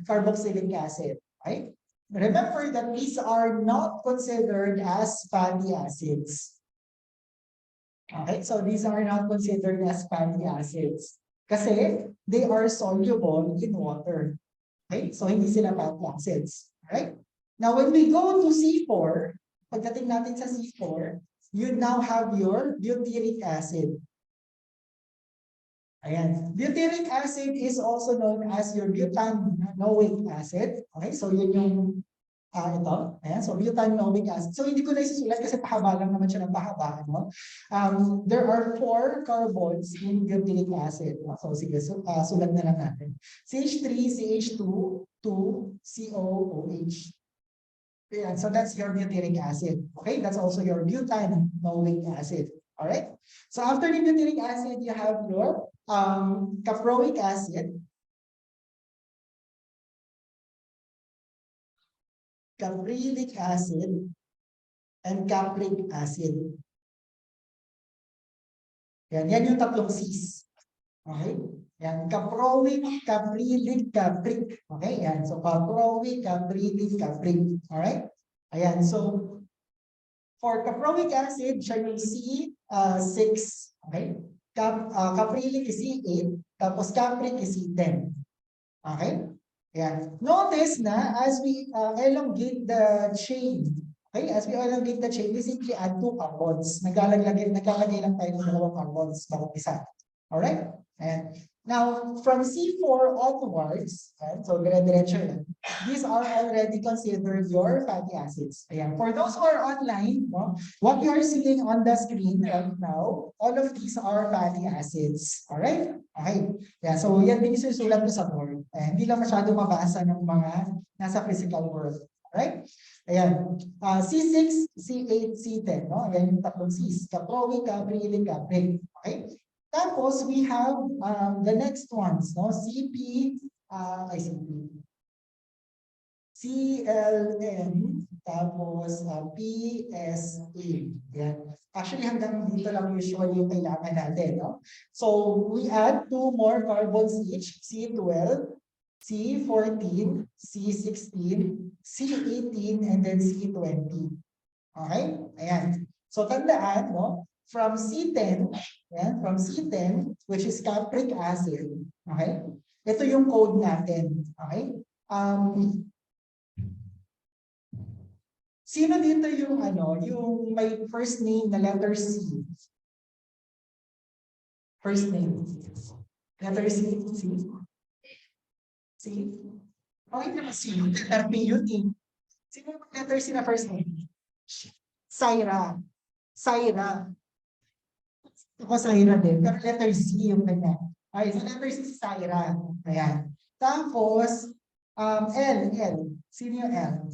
Speaker 2: Carboxylic acid. Right? Remember that these are not considered as fatty acids. Okay, so these are not considered as fatty acids. Kasi they are soluble in water. Okay, so hindi sila fatty acids. Right? Now when we go to C4, pagdating natin sa C4, you now have your butyric acid. Ayan. Butyric acid is also known as your butanoic acid. Okay, so yun yung ito. Ayan, so butanoic acid. So hindi ko na isusulat kasi pahaba lang naman siya ng pahaba. No? There are 4 carbons in butyric acid. So sige, sulat na lang natin. CH3, CH2, 2, COOH. Yeah, so that's your butyric acid. Okay, that's also your butanoic acid. All right. So after the butyric acid, you have your caproic acid, caprylic acid, and capric acid. Yan yung tatlong C's. Okay? Yan, caproic, caprylic, capric. Okay, yan. So caproic, caprylic, capric. Alright? Ayan, so for caproic acid, siya yung C6. Okay? Caprylic is C8, tapos capric is C10. Okay? Ayan. Notice na as we elongate the chain, okay? As we elongate the chain, we simply add 2 carbons. Naglalagay lang tayo ng 2 carbons bawat isa. Alright? And now, from C4 onwards, so dire-diretso yan, these are already considered your fatty acids. Ayan. For those who are online, no, what you are seeing on the screen right now, all of these are fatty acids. Alright? Okay. Yeah, so yan din yung susulat ko sa board. Hindi lang masyado mabasa ng mga nasa physical world. Alright? Ayan. C6, C8, C10. No? Ayan yung tatlong Cs. Caproic, caprylic, capric. Okay? Tapos, we have the next ones. No? CP, CLM, tapos PSA. Yan. Actually, hanggang dito lang usually yung kailangan natin. No? So, we add 2 more carbons each, C12, C14, C16, C18, and then C20. Okay? Ayan. So, tandaan, no? From C10, ayan, from C10, which is capric acid, okay? Ito yung code natin, okay? Sino dito yung yung may first name na letter C? First name. Letter C. C. C. Okay naman C. Letter P yun eh. Sino yung letter C na first name? Syra. Syra. Ako Syra din. Pero letter C yung kanya. Okay, so letter C is Syra. Ayan. Tapos, L. Sino yung L?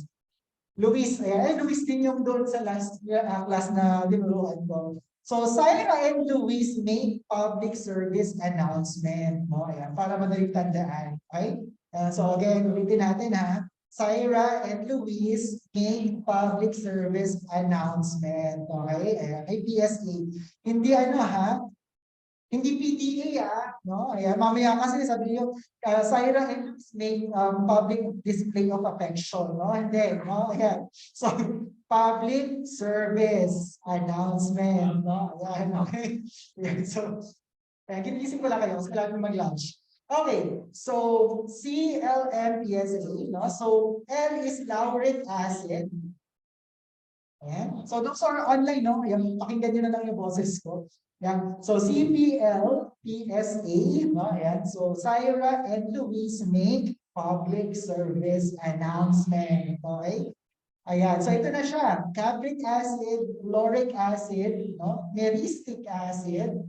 Speaker 2: Luis, ayan. Luis din yung doon sa last class na dinuruan ko. So, Syra and Luis make public service announcement. No? Ayan, para madaling tandaan. Okay? So, again, ulitin natin ha. Syra and Luis make public service announcement. Okay? Ayan, may PSA. Hindi hindi PTA no? Ayan, mamaya kasi sabi niyo, Syra and Luis make public display of affection, no? Hindi, no? Ayan. So, public service announcement, no? Ayan, okay? Ayan, so, ginising ko lang kayo, kasi kailangan mag-lunch. Okay, so CLMPSA, no? So L is lauric acid. Ayan. So those are online, no? Ayan, pakinggan nyo na lang yung boses ko. Ayan. So CPL, PSA, no? Ayan. So Syra and Luis make public service announcement. Okay? Ayan. So ito na siya. Capric acid, lauric acid, no? Myristic acid,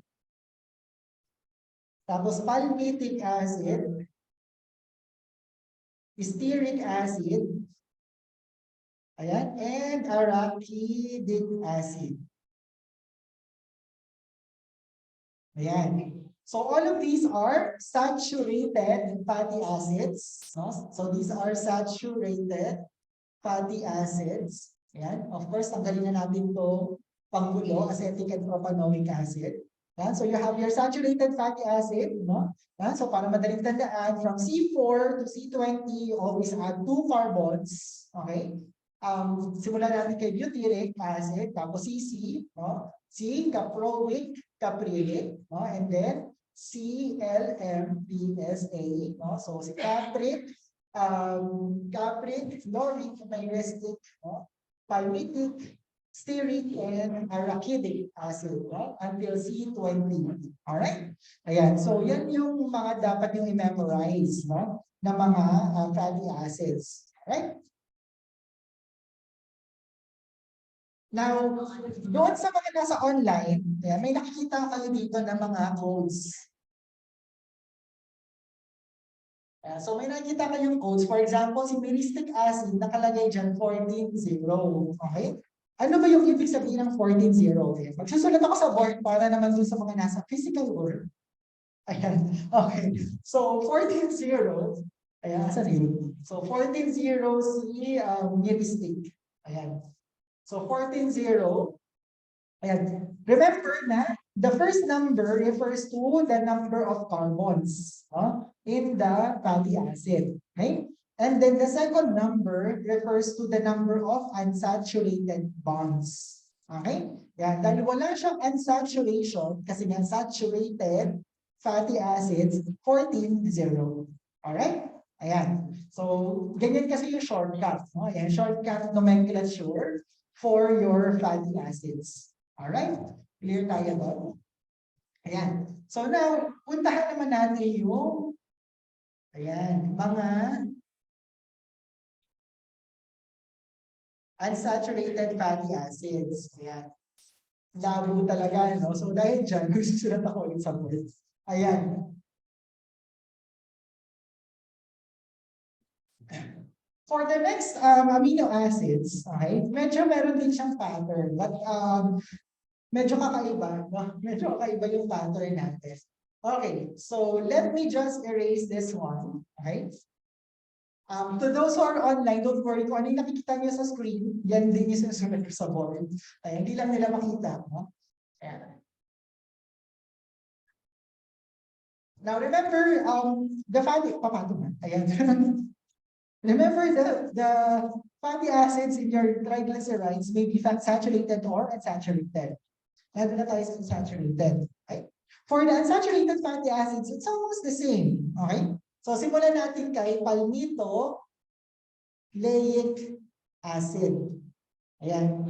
Speaker 2: tapos palmitic acid, stearic acid, ayan, and arachidic acid. Ayan. So all of these are saturated fatty acids. No? So these are saturated fatty acids. Ayan. Of course, tanggalin na natin to panggulo, acetic and propanoic acid. Ayan. So you have your saturated fatty acid. No? Ayan. So para madaling tandaan, from C4 to C20, you always add 2 carbons. Okay? Simulan natin kay butyric acid, tapos CC, no? C, caproic, caprilic, no? And then CLMPSA, no? So si capric, capric, lauric, myristic, no? Palmitic, stearic, and arachidic acid, no? Until C20. Alright? Ayan. So yan yung mga dapat yung i-memorize, no? Na mga fatty acids. Alright? Now, doon sa mga nasa online, yeah, may nakikita kayo dito ng mga codes. So may nakikita kayong codes. For example, si myristic acid, nakalagay dyan 14-0. Okay? Ano ba yung ibig sabihin ng 14-0? Okay. Magsusulat ako sa board para naman dun sa mga nasa physical world. Ayan. Okay. So 14-0. Ayan, asan yun? So 14-0 si myristic. Ayan. So 14-0. Ayan. Remember na the first number refers to the number of carbons in the fatty acid. Okay? And then the second number refers to the number of unsaturated bonds. Okay? Yan. Dahil wala siyang unsaturation, kasi nga saturated fatty acids, 14-0. Alright? Ayan. So, ganyan kasi yung shortcut. No? Ayan, shortcut nomenclature for your fatty acids. Alright? Clear tayo doon? Ayan. So now, puntahan naman natin yung mga unsaturated fatty acids. Ayan. Labo talaga, no? So dahil dyan, magsusulat ako ulit sa board. Ayan. For the next amino acids, okay, medyo meron din siyang pattern. But medyo kakaiba, no? Medyo kakaiba yung pattern natin. Okay, so let me just erase this one. Okay? To those who are online, don't worry, kung ano yung nakikita niyo sa screen, yan din yung sinusunod ko sa board. Ay, hindi lang nila makita. No? Ayan. Now remember, the fatty, papato man. Ayan. Remember the fatty acids in your triglycerides may be fat saturated or unsaturated. Meron na tayo sa unsaturated. Okay? For the unsaturated fatty acids, it's almost the same. Okay? So, simulan natin kay palmitoleic acid. Ayan.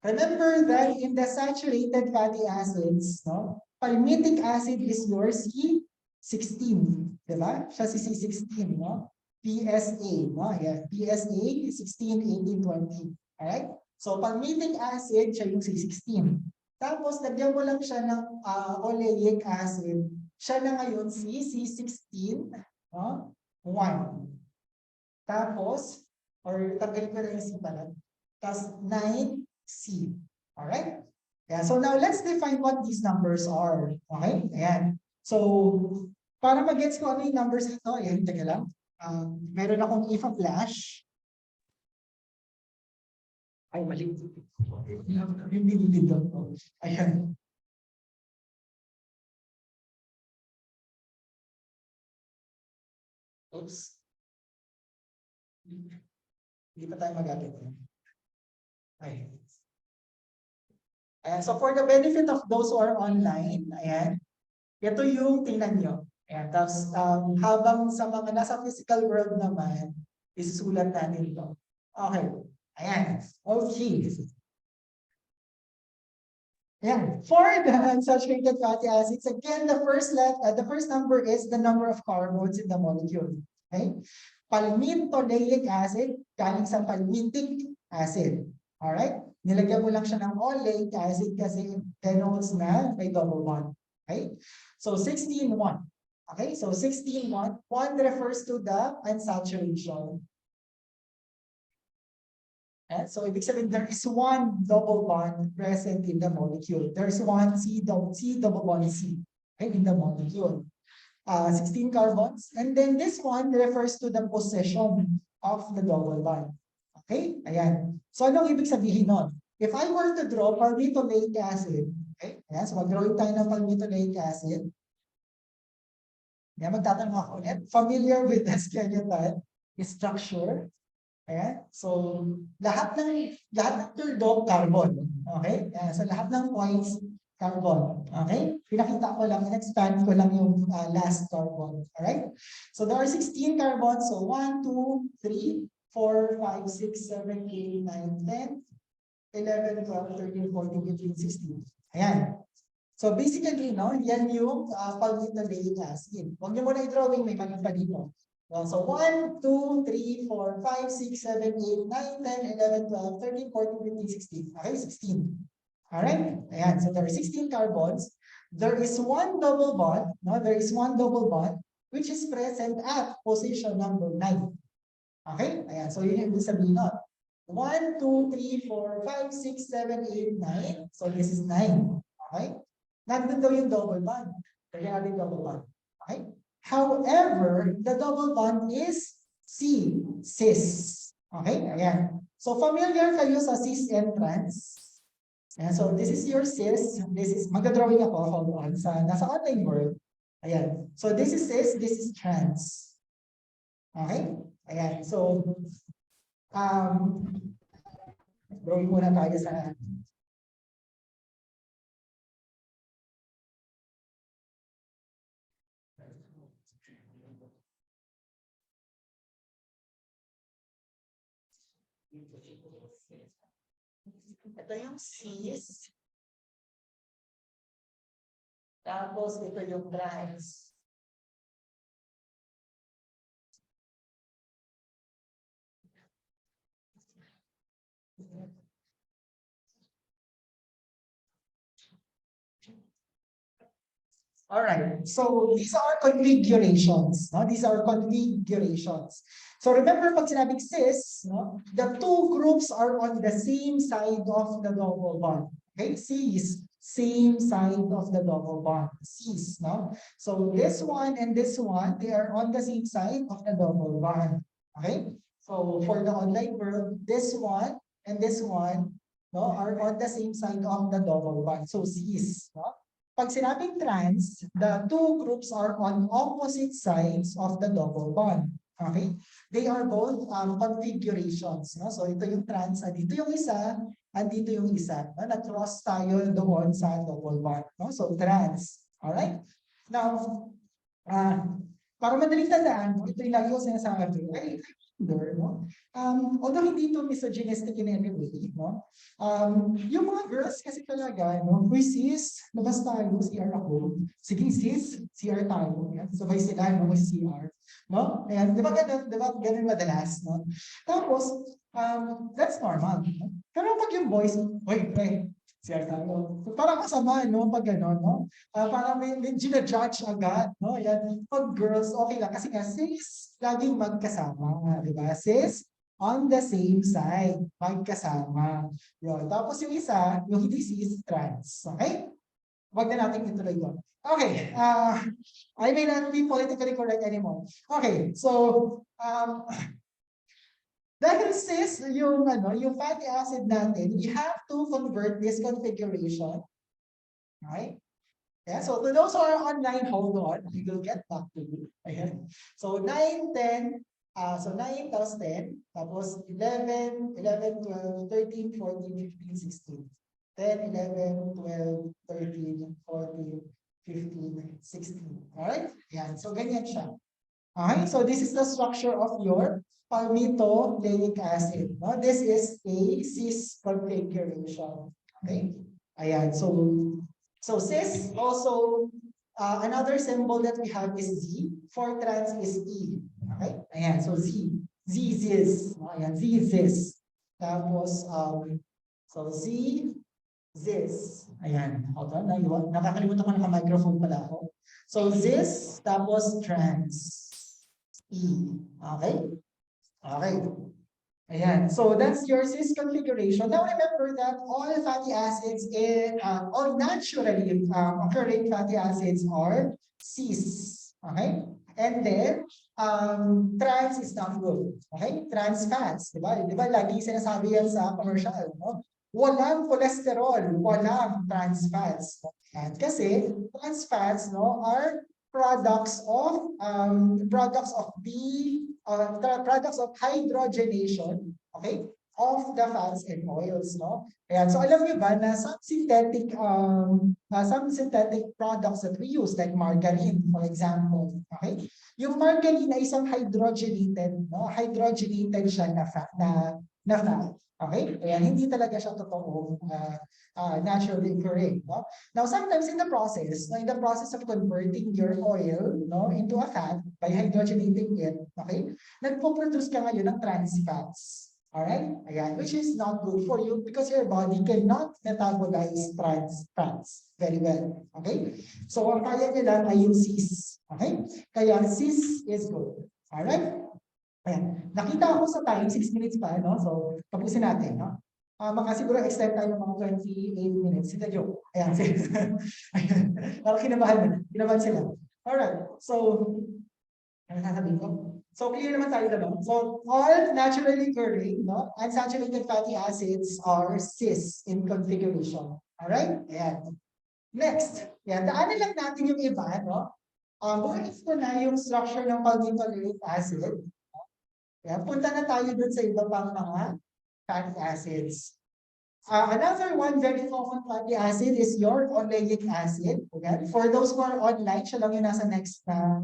Speaker 2: Remember that in the saturated fatty acids, no, palmitic acid is your C16. Diba? Siya si C16, no? PSA, no? Ayan. PSA, 16, 18, 20. Alright? So, palmitic acid, siya yung C16. Tapos, lagyan mo lang siya ng oleic acid. Siya na ngayon si C16, no? 1. Tapos, or tanggalin ko na yung C pala. Tapos, 9C. Alright? Yeah, so now, let's define what these numbers are. Okay? Ayan. So, para mag-gets ko ano yung numbers ito, ayan, teka lang. Meron akong ifa-flash. Ay, mali. Hindi dito. Ayan. Oops. Hindi pa tayo magamit. Ay. Ayan. So for the benefit of those who are online, ayan, ito yung tingnan nyo. Ayan. Tapos habang sa mga nasa physical world naman, isusulat natin ito. Okay. Ayan. Okay. Yeah, for the unsaturated fatty acids, again, the first number is the number of carbons in the molecule. Okay? Palmitoleic acid, galing sa palmitic acid. Alright? Nilagyan mo lang siya ng oleic acid kasi denotes na may double bond. Okay? So 16-1. Okay? So 16-1. 1 refers to the unsaturation. So ibig sabihin, there is one double bond present in the molecule. There's one C double bond C, okay, in the molecule. 16 carbons. And then this one refers to the position of the double bond. Okay? Ayan. So anong ibig sabihin nun? If I were to draw palmitoleic acid, okay? Ayan, so mag-drawing tayo ng palmitoleic acid. Ayan, magtatanong ako ulit. Familiar with the skeletal structure? Ayan. So, lahat ng tuldok, carbon. Okay? Ayan. So, lahat ng points, carbon. Okay? Pinakita ko lang, in-expand ko lang yung last carbon. Alright? So, there are 16 carbons. So, 1, 2, 3, 4, 5, 6, 7, 8, 9, 10, 11, 12, 13, 14, 15, 16. Ayan. So, basically, no, yan yung palmitoleic acid. Huwag niyo muna i-drawing, may mali pa dito. So 1, 2, 3, 4, 5, 6, 7, 8, 9, 10, 11, 12, 13, 14, 15, 16. Okay, 16. Alright? Ayan. So there are 16 carbons. There is one double bond. No? There is one double bond which is present at position number 9. Okay? Ayan. So yun yung ibig sabihin nun. 1, 2, 3, 4, 5, 6, 7, 8, 9. So this is 9. Okay? Nandun daw yung double bond. Kaya natin double bond. Okay? However, the double bond is cis. Okay, ayan. So familiar kayo sa cis and trans. Ayan, so this is your cis. This is, magdadrawing ako, hold on, nasa online world. Ayan. So this is cis, this is trans. Okay? Ayan. So, drawing muna tayo sa ito yung cis. Tapos ito yung trans. All right. So these are configurations. No? These are configurations. So remember, pag sinabing cis, no? The two groups are on the same side of the double bond. Okay, cis, same side of the double bond. Cis, no? So this one and this one, they are on the same side of the double bond. Okay. So for the online world, this one and this one, no, are on the same side of the double bond. So cis, no? Pag sinabing trans, the two groups are on opposite sides of the double bond. Okay? They are both configurations. No? So ito yung trans, dito yung isa, andito yung isa. No? Nag-cross tayo doon sa double bond. No? So trans. Alright? Now, para madaling tandaan, ito yung lagi ko sinasabi. I wonder, no? Although hindi ito misogynistic in any way, no? Yung mga girls kasi talaga, no? Uy sis, labas tayo, CR ako. Sige sis, CR tayo. Yan. Sabay sila, no? CR. No? Ayan, di ba ganun madalas, no? Tapos, that's normal. No? Pero pag yung boys, uy, pre, CR tayo. Parang kasama, no? Pag gano'n, no? Parang may gina-judge agad, no? Yan. Pag girls, okay lang. Kasi nga, sis, laging magkasama. Di ba? Sis, on the same side, magkasama. Yun. Tapos yung isa, yung hindi cis, trans. Okay? Huwag na natin ituloy yun. Okay. I may not be politically correct anymore. Okay. So, dahil cis, yung fatty acid natin, we have to convert this configuration. Right? Yeah, so to those who are online, hold on. We will get back to you. Ayan. So 9, 10, so 9 plus 10, tapos 11, 11, 12, 13, 14, 15, 16. 10, 11, 12, 13, 14, 15, 16. Alright? Ayan. So ganyan siya. Okay, so this is the structure of your palmitoleic acid. No? This is a cis configuration. Okay? Ayan, so cis also, another symbol that we have is Z. For trans is E. Okay? Ayan, so Z. Z, zis. Ayan, Z, zis. Tapos, so Z, zis. Ayan, hold on, nakakalimutan ko naka-microphone pala ako. So zis, tapos trans. E. Okay? Okay. Ayan. So that's your cis configuration. Now remember that all fatty acids all naturally occurring fatty acids are cis. Okay? And then, trans is not good. Okay? Trans fats. Di ba? Lagi sinasabi yan sa commercial. No? Walang cholesterol, walang trans fats. And kasi trans fats no, are products of hydrogenation, okay, of the fats and oils, no? Ayan, so alam niyo ba na some synthetic products that we use like margarine, for example, okay? Yung margarine ay isang hydrogenated, no? Hydrogenated siya na fat. Okay? Ayan, hindi talaga siya totoong naturally occurring, no? Now, sometimes in the process of converting your oil, no, into a fat by hydrogenating it, okay, nagpo-produce ka ngayon ng trans fats. Alright? Ayan, which is not good for you because your body cannot metabolize trans fats very well. Okay? So, ang kaya niya lang ay yung cis. Okay? Kaya cis is good. Alright? Ayan. Nakita ako sa time, 6 minutes pa, no? So, tapusin natin, no? Mga siguro extend tayo mga 28 minutes. Hindi, joke. Ayan, sige. Ayan. Parang kinabahan sila. Alright, so, ano sasabihin ko? So, clear naman tayo diba? So, all naturally occurring, no? Unsaturated fatty acids are cis in configuration. Alright? Ayan. Next, yan. Daanan lang natin yung iba, no? Bukas ko na yung structure ng palmitoleic acid. Kaya punta na tayo dun sa iba pang mga fatty acids. Another one very common fatty acid is your oleic acid. Okay? For those who are online, siya lang yung nasa next na,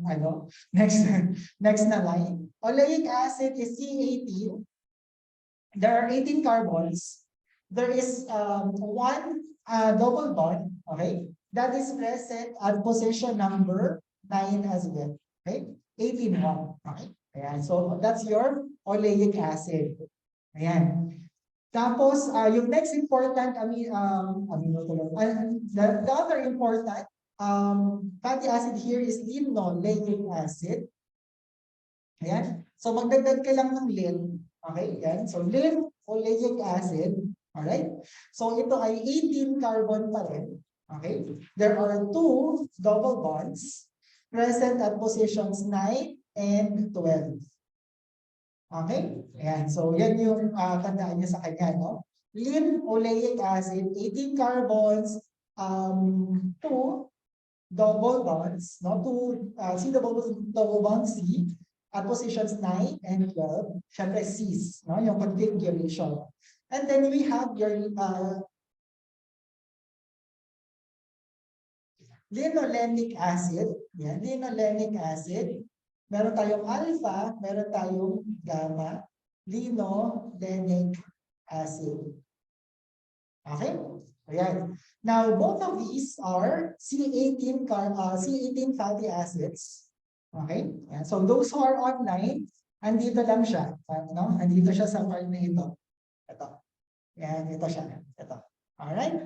Speaker 2: next na line. Oleic acid is C18. There are 18 carbons. There is one double bond, okay? That is present at position number 9 as well. Okay? 18 1. Okay? Ayan. So that's your oleic acid. Ayan. Tapos, yung next important, the other important fatty acid here is linoleic acid. Ayan. So magdagdag ka lang ng lin. Okay? Ayan. So linoleic acid. Alright? So ito ay 18 carbon pa rin. Okay? There are two double bonds present at positions 9 and 12. Okay? Ayan. So, yan yung tandaan niyo sa kanya, no? Linoleic acid, 18 carbons, two double bonds, no? Two double bond C at positions 9 and 12. Siyempre, Cs, no? Yung configuration. And then we have your linolenic acid. Yan, linolenic acid. Meron tayong alpha, meron tayong gamma, linolenic acid. Okay? Ayan. Now, both of these are C18 fatty acids. Okay? Ayan. So, those who are online, andito lang siya. No? Andito siya sa part na ito. Ito. Ayan, ito siya. Ito. Alright?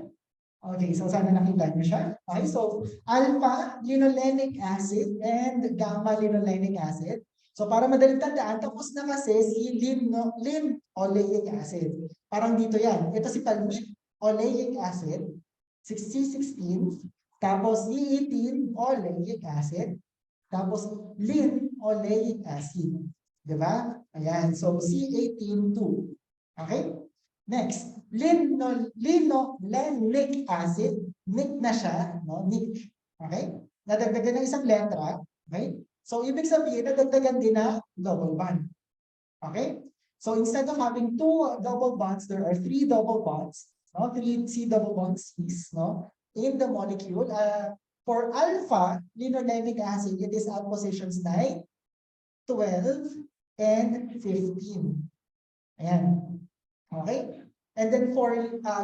Speaker 2: Okay, so sana nakita niyo siya. Okay, so alpha linolenic acid and gamma linolenic acid. So para madaling tandaan, tapos na kasi si linoleic acid. Parang dito yan. Ito si palmitoleic acid, C16, tapos E18 oleic acid, tapos linoleic acid. Diba? Ayan, so C18-2. Okay? Next, linolenic acid, nick na siya, no? Nick. Okay? Nadagdagan ng isang letra, okay? So ibig sabihin nadagdagan din na double bond. Okay? So instead of having two double bonds, there are three double bonds, no? Three C double bonds, no? In the molecule. For alpha linolenic acid, it is at positions 9, 12, and 15. Ayan. Okay? And then for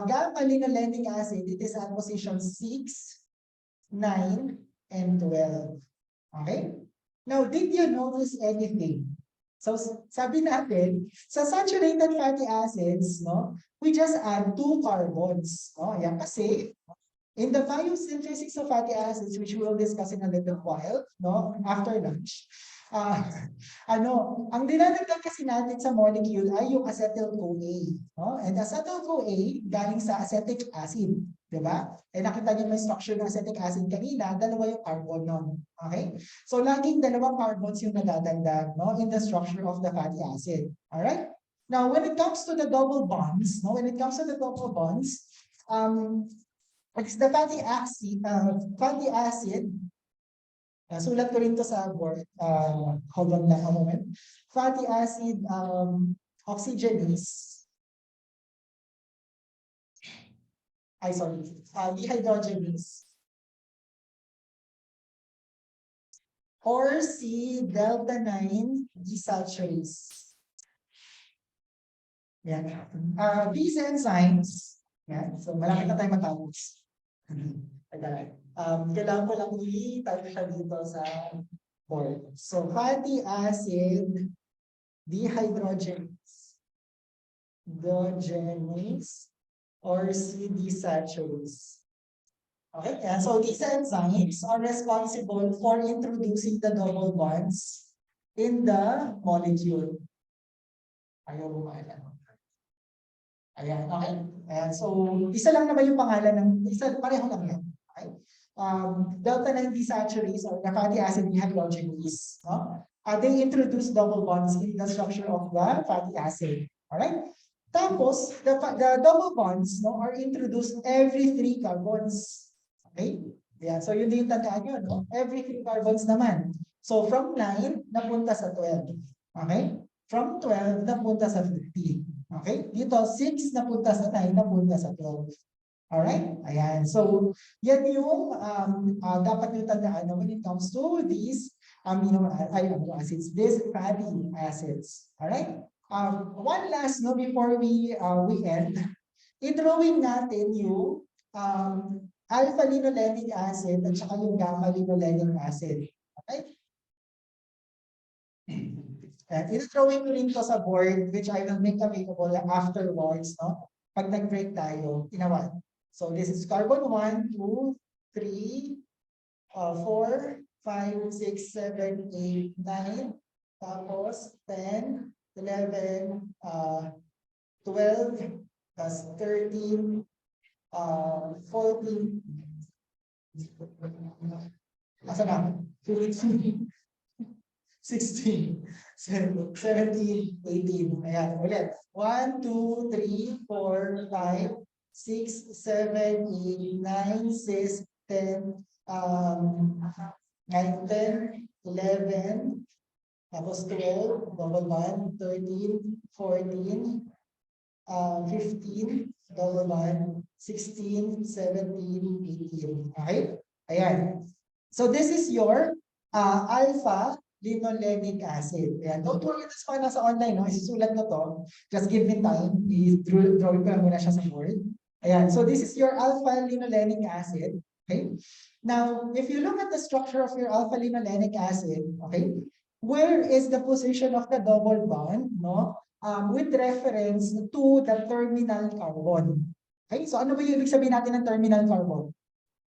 Speaker 2: gamma linolenic acid, it is at position 6, 9, and 12. Okay? Now, did you notice anything? So, sabi natin, sa saturated fatty acids, no, we just add 2 carbons. No? Yan kasi, in the biosynthesis of fatty acids, which we will discuss in a little while, no, after lunch, uh, ang dinadagdag kasi natin sa molecule ay yung acetyl-CoA. No? And acetyl-CoA galing sa acetic acid. Diba? Eh nakita niyo may structure ng acetic acid kanina, dalawa yung carbon nun. Okay? So laging dalawang carbons yung nadadagdag, no, in the structure of the fatty acid. Alright? Now, when it comes to the double bonds, no, it's the fatty acid. Sulat ko rin to sa board. Hold on lang a moment. Fatty acid oxygenase. Dehydrogenase. Or C delta 9 desaturase. Yan. These enzymes, yan. So malapit na tayo matapos. Kailangan ko lang i-type siya dito sa board. So fatty acid dehydrogenase. Or C desaturase. Okay, and so these enzymes are responsible for introducing the double bonds in the molecule. Ayaw bumalan. Ayan, okay. And so, isa lang naman yung pangalan ng, pareho lang yan. Okay? Delta 9 desaturase or the fatty acid dehydrogenase. No? They introduce double bonds in the structure of the fatty acid. Alright? Tapos, the double bonds, no, are introduced every 3 carbons. Okay? Yeah, so yun din yung tandaan nyo, no? Every 3 carbons naman. So from 9, napunta sa 12. Okay? From 12, napunta sa 15. Okay? Dito, 6, napunta sa 9, napunta sa 12. Alright? Ayan. So, yan yung dapat nyo tandaan when it comes to these amino acids, these fatty acids. Alright? One last, no, before we end, i-drawing natin yung alpha-linolenic acid at saka yung gamma-linolenic acid. Okay? And i-drawing ko rin to sa board, which I will make available afterwards, no? Pag nag-break tayo, inawan. So this is carbon 1, 2, 3, 4, 5, 6, 7, 8, 9, tapos 10, 11, 12, plus 13, 14, asa na? 15, 16, 17, 18. Ayan, ulit. 1, 2, 3, 4, 5, 6, 7, 8, 9, 10, 9, 10, 11, tapos 12, double bond, 13, 14, 15, double bond, 16, 17, 18. Okay? Ayan. So this is your alpha-linolenic acid. Ayan. Don't worry, this pa nasa online, no? Isusulat na to. Just give me time. I-drawing ko lang muna siya sa board. Ayan. So this is your alpha-linolenic acid. Okay? Now, if you look at the structure of your alpha-linolenic acid, okay, where is the position of the double bond, no? With reference to the terminal carbon. Okay, so ano ba yung ibig sabihin natin ng terminal carbon?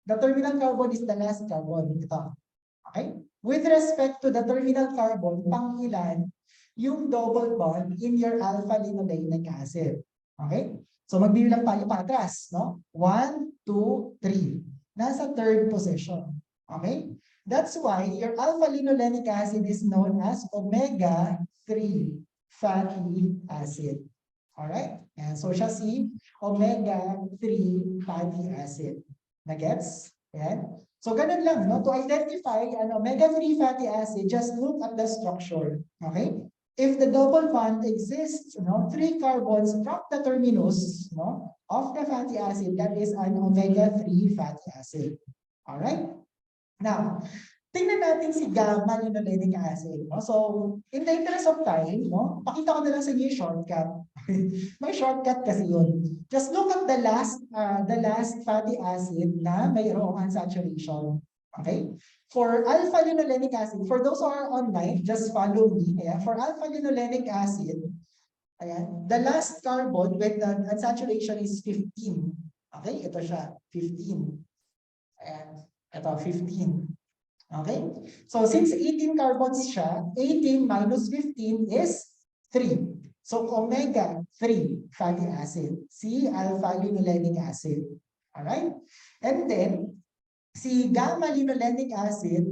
Speaker 2: The terminal carbon is the last carbon. Ito. Okay? With respect to the terminal carbon, pangilan yung double bond in your alpha-linolenic acid. Okay? So magbibilang tayo patras, no? 1, 2, 3. Nasa third position. Okay? That's why your alpha-linolenic acid is known as omega-3 fatty acid. Alright? And so siya si omega-3 fatty acid. Na-gets? Ayan. So ganun lang, no? To identify an omega-3 fatty acid, just look at the structure. Okay? If the double bond exists, no, 3 carbons from the terminus, no, of the fatty acid, that is an omega-3 fatty acid. Alright? Now, tingnan natin si gamma-linolenic acid. No? So, in the interest of time, no, pakita ko na lang sa inyo yung shortcut. May shortcut kasi yun. Just look at the last fatty acid na mayroong unsaturation. Okay? For alpha-linolenic acid, for those who are online, just follow me. Ayan. For alpha-linolenic acid, ayan, the last carbon with the unsaturation is 15. Okay? Ito siya, 15. Ayan. Ito, 15. Okay? So since 18 carbons siya, 18 minus 15 is 3. So omega 3 fatty acid, si alpha-linolenic acid. Alright? And then, si gamma-linolenic acid,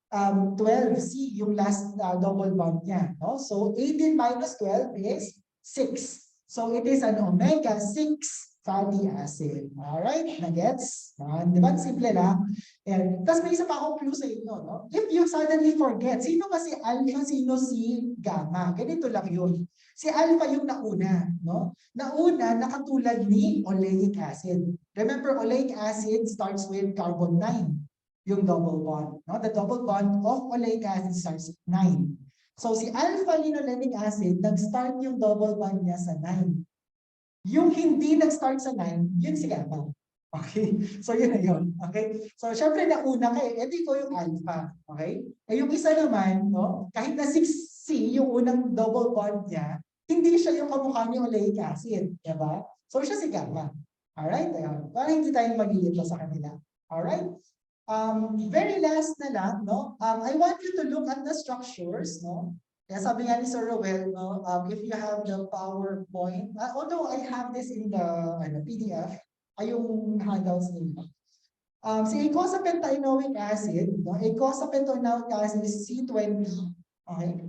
Speaker 2: 12C yung last double bond niya. No? So 18 minus 12 is 6. So it is an omega 6 fatty acid. Alright? Nagets? Di ba? Simple lang. And, tapos may isa pa akong clue sa inyo. No? If you suddenly forget, sino ba si alpha, sino si gamma? Ganito lang yun. Si alpha yung nauna. No? Nauna, nakatulad ni oleic acid. Remember, oleic acid starts with carbon 9. Yung double bond. No? The double bond of oleic acid starts at 9. So si alpha-linolenic acid, nag-start yung double bond niya sa 9. Yung hindi nag-start sa 9, yun si gamma. Okay? So yun na yun. Okay? So syempre nauna ka edi ko yung alpha. Okay? Eh yung isa naman, no? Kahit na 6C, yung unang double bond niya, hindi siya yung kamukha ni oleic acid. Diba? So siya si gamma. Alright? Ayun. Para hindi tayo maglilito sa kanila. Alright? Very last na lang, no? I want you to look at the structures, no? Kaya sabi nga ni Sir Rowell, no, if you have the PowerPoint, although I have this in the PDF, ay yung handouts ninyo. Si eicosapentaenoic acid, no? Eicosapentaenoic acid is C20. Okay?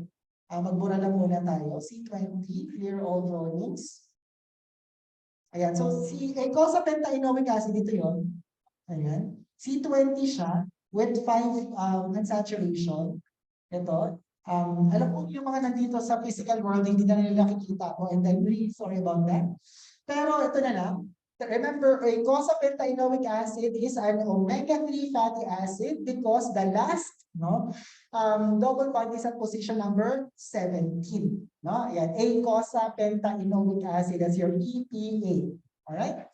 Speaker 2: Magbura lang muna tayo. C20, clear all drawings. Ayan, so si eicosapentaenoic acid, dito yon. Ayan. C20 siya with 5 unsaturation. Ito. Alam ko yung mga nandito sa physical world, hindi na nila nakikita ko, and I'm really sorry about that. Pero ito na lang. Remember, eicosapentaenoic acid is an omega-3 fatty acid because the last double bond is at position number 17. No? Ayan, eicosapentaenoic acid, that's your EPA. Alright?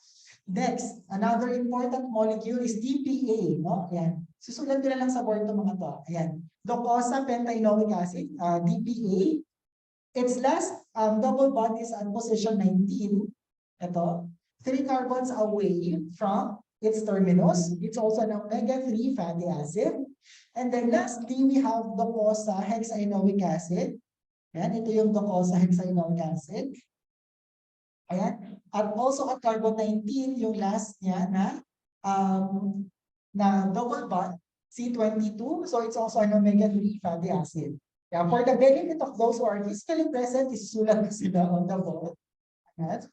Speaker 2: Next, another important molecule is DPA. No? Ayan. Susulat nila lang sa board itong mga to. Ayan. Docosapentaenoic acid, DPA. Its last double bond is at position 19. Ito. 3 carbons away from its terminus. It's also an omega-3 fatty acid. And then lastly, we have docosahexaenoic acid. Ayan. Ito yung docosahexaenoic acid. Ayan. At also at carbon 19, yung last niya na double bond, C22. So it's also an omega-3 fatty acid. Yeah, for the benefit of those who are physically present, isusulat ko sila on the board. Ayan.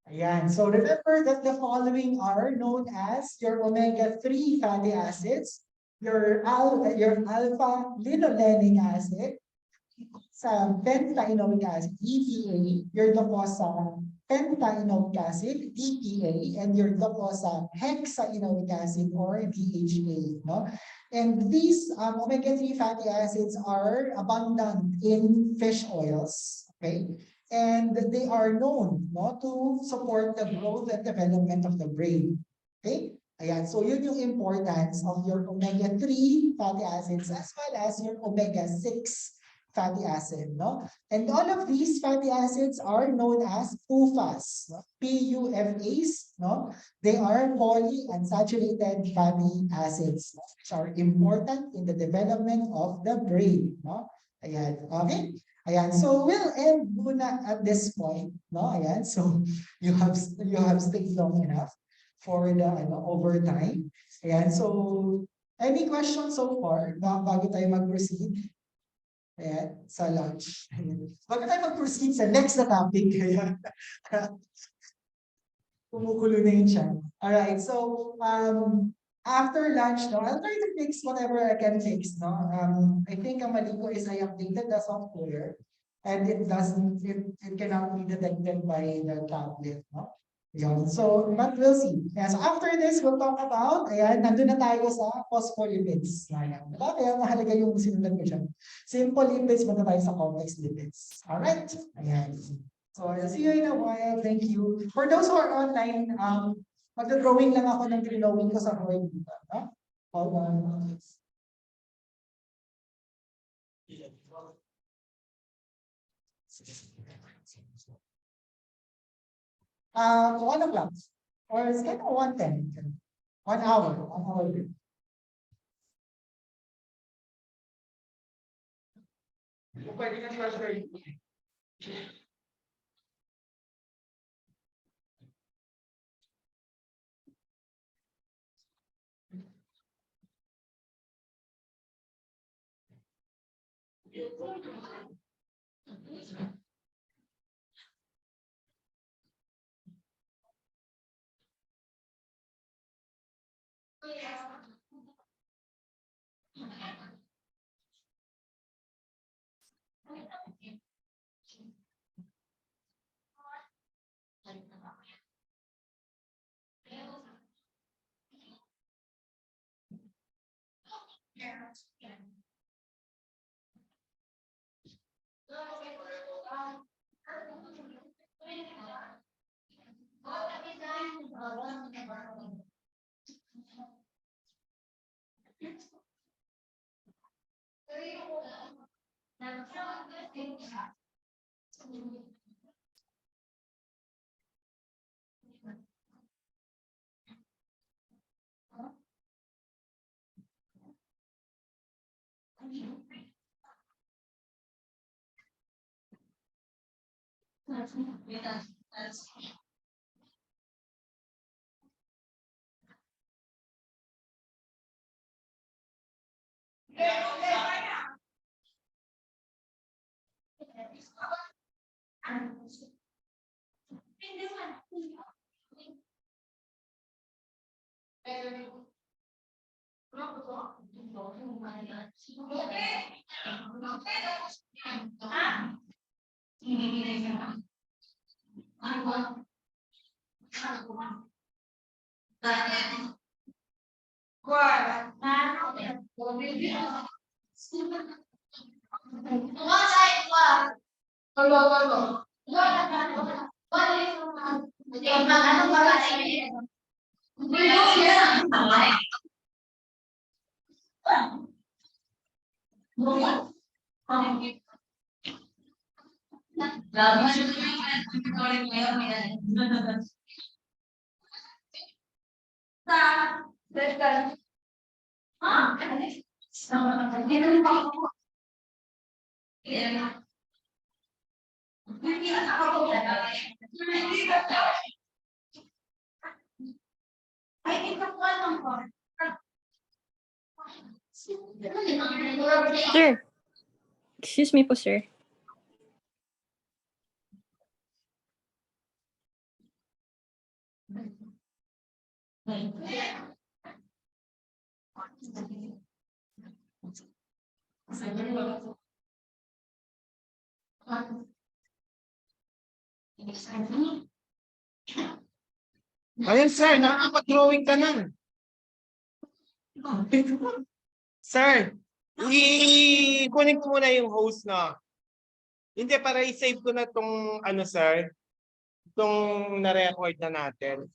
Speaker 2: Ayan. So remember that the following are known as your omega-3 fatty acids, your alpha-linolenic acid, sa pentaenoic acid, EPA, your docosapentaenoic acid, DPA, and your docosahexaenoic acid, or DHA. No? And these omega-3 fatty acids are abundant in fish oils. Okay? And they are known to support the growth and development of the brain. Okay? Ayan, so yun yung importance of your omega-3 fatty acids as well as your omega-6 fatty acid, no? And all of these fatty acids are known as PUFAs, no? PUFAs, no? They are polyunsaturated fatty acids, no? Which are important in the development of the brain, no? Ayan, okay? Ayan, so we'll end muna at this point, no? Ayan, so you have stayed long enough for the overtime. Ayan, so any questions so far bago tayo mag-proceed? Ayan, sa lunch. Ayan. Bago tayo mag-proceed sa next na topic, ayan. Kumukulo na yun siya. Alright, so after lunch, no, I'll try to fix whatever I can fix, no. I think ang mali ko is I updated the software and it cannot be detected by the tablet, no. Yun. So, but we'll see. Yeah, so after this, we'll talk about, ayan, nandun na tayo sa phospholipids. Ayan. Diba? Kaya mahalaga yung sinulat ko siya. Simple lipids, punta tayo sa complex lipids. Alright? Ayan. So, I'll see you in a while. Thank you. For those who are online, magdodrawing lang ako ng drawing ko sa board. No? Hold on. 1 o'clock. Or it's kind of 1:10. 1 hour. 1 hour. Pwede ka transfer.
Speaker 3: Sir, excuse me po, sir.
Speaker 1: Ayun, sir, nakakapag-drawing ka na. Sir, i-connect ko muna yung host na. Hindi, para i-save ko na tong, sir, itong na-record na natin.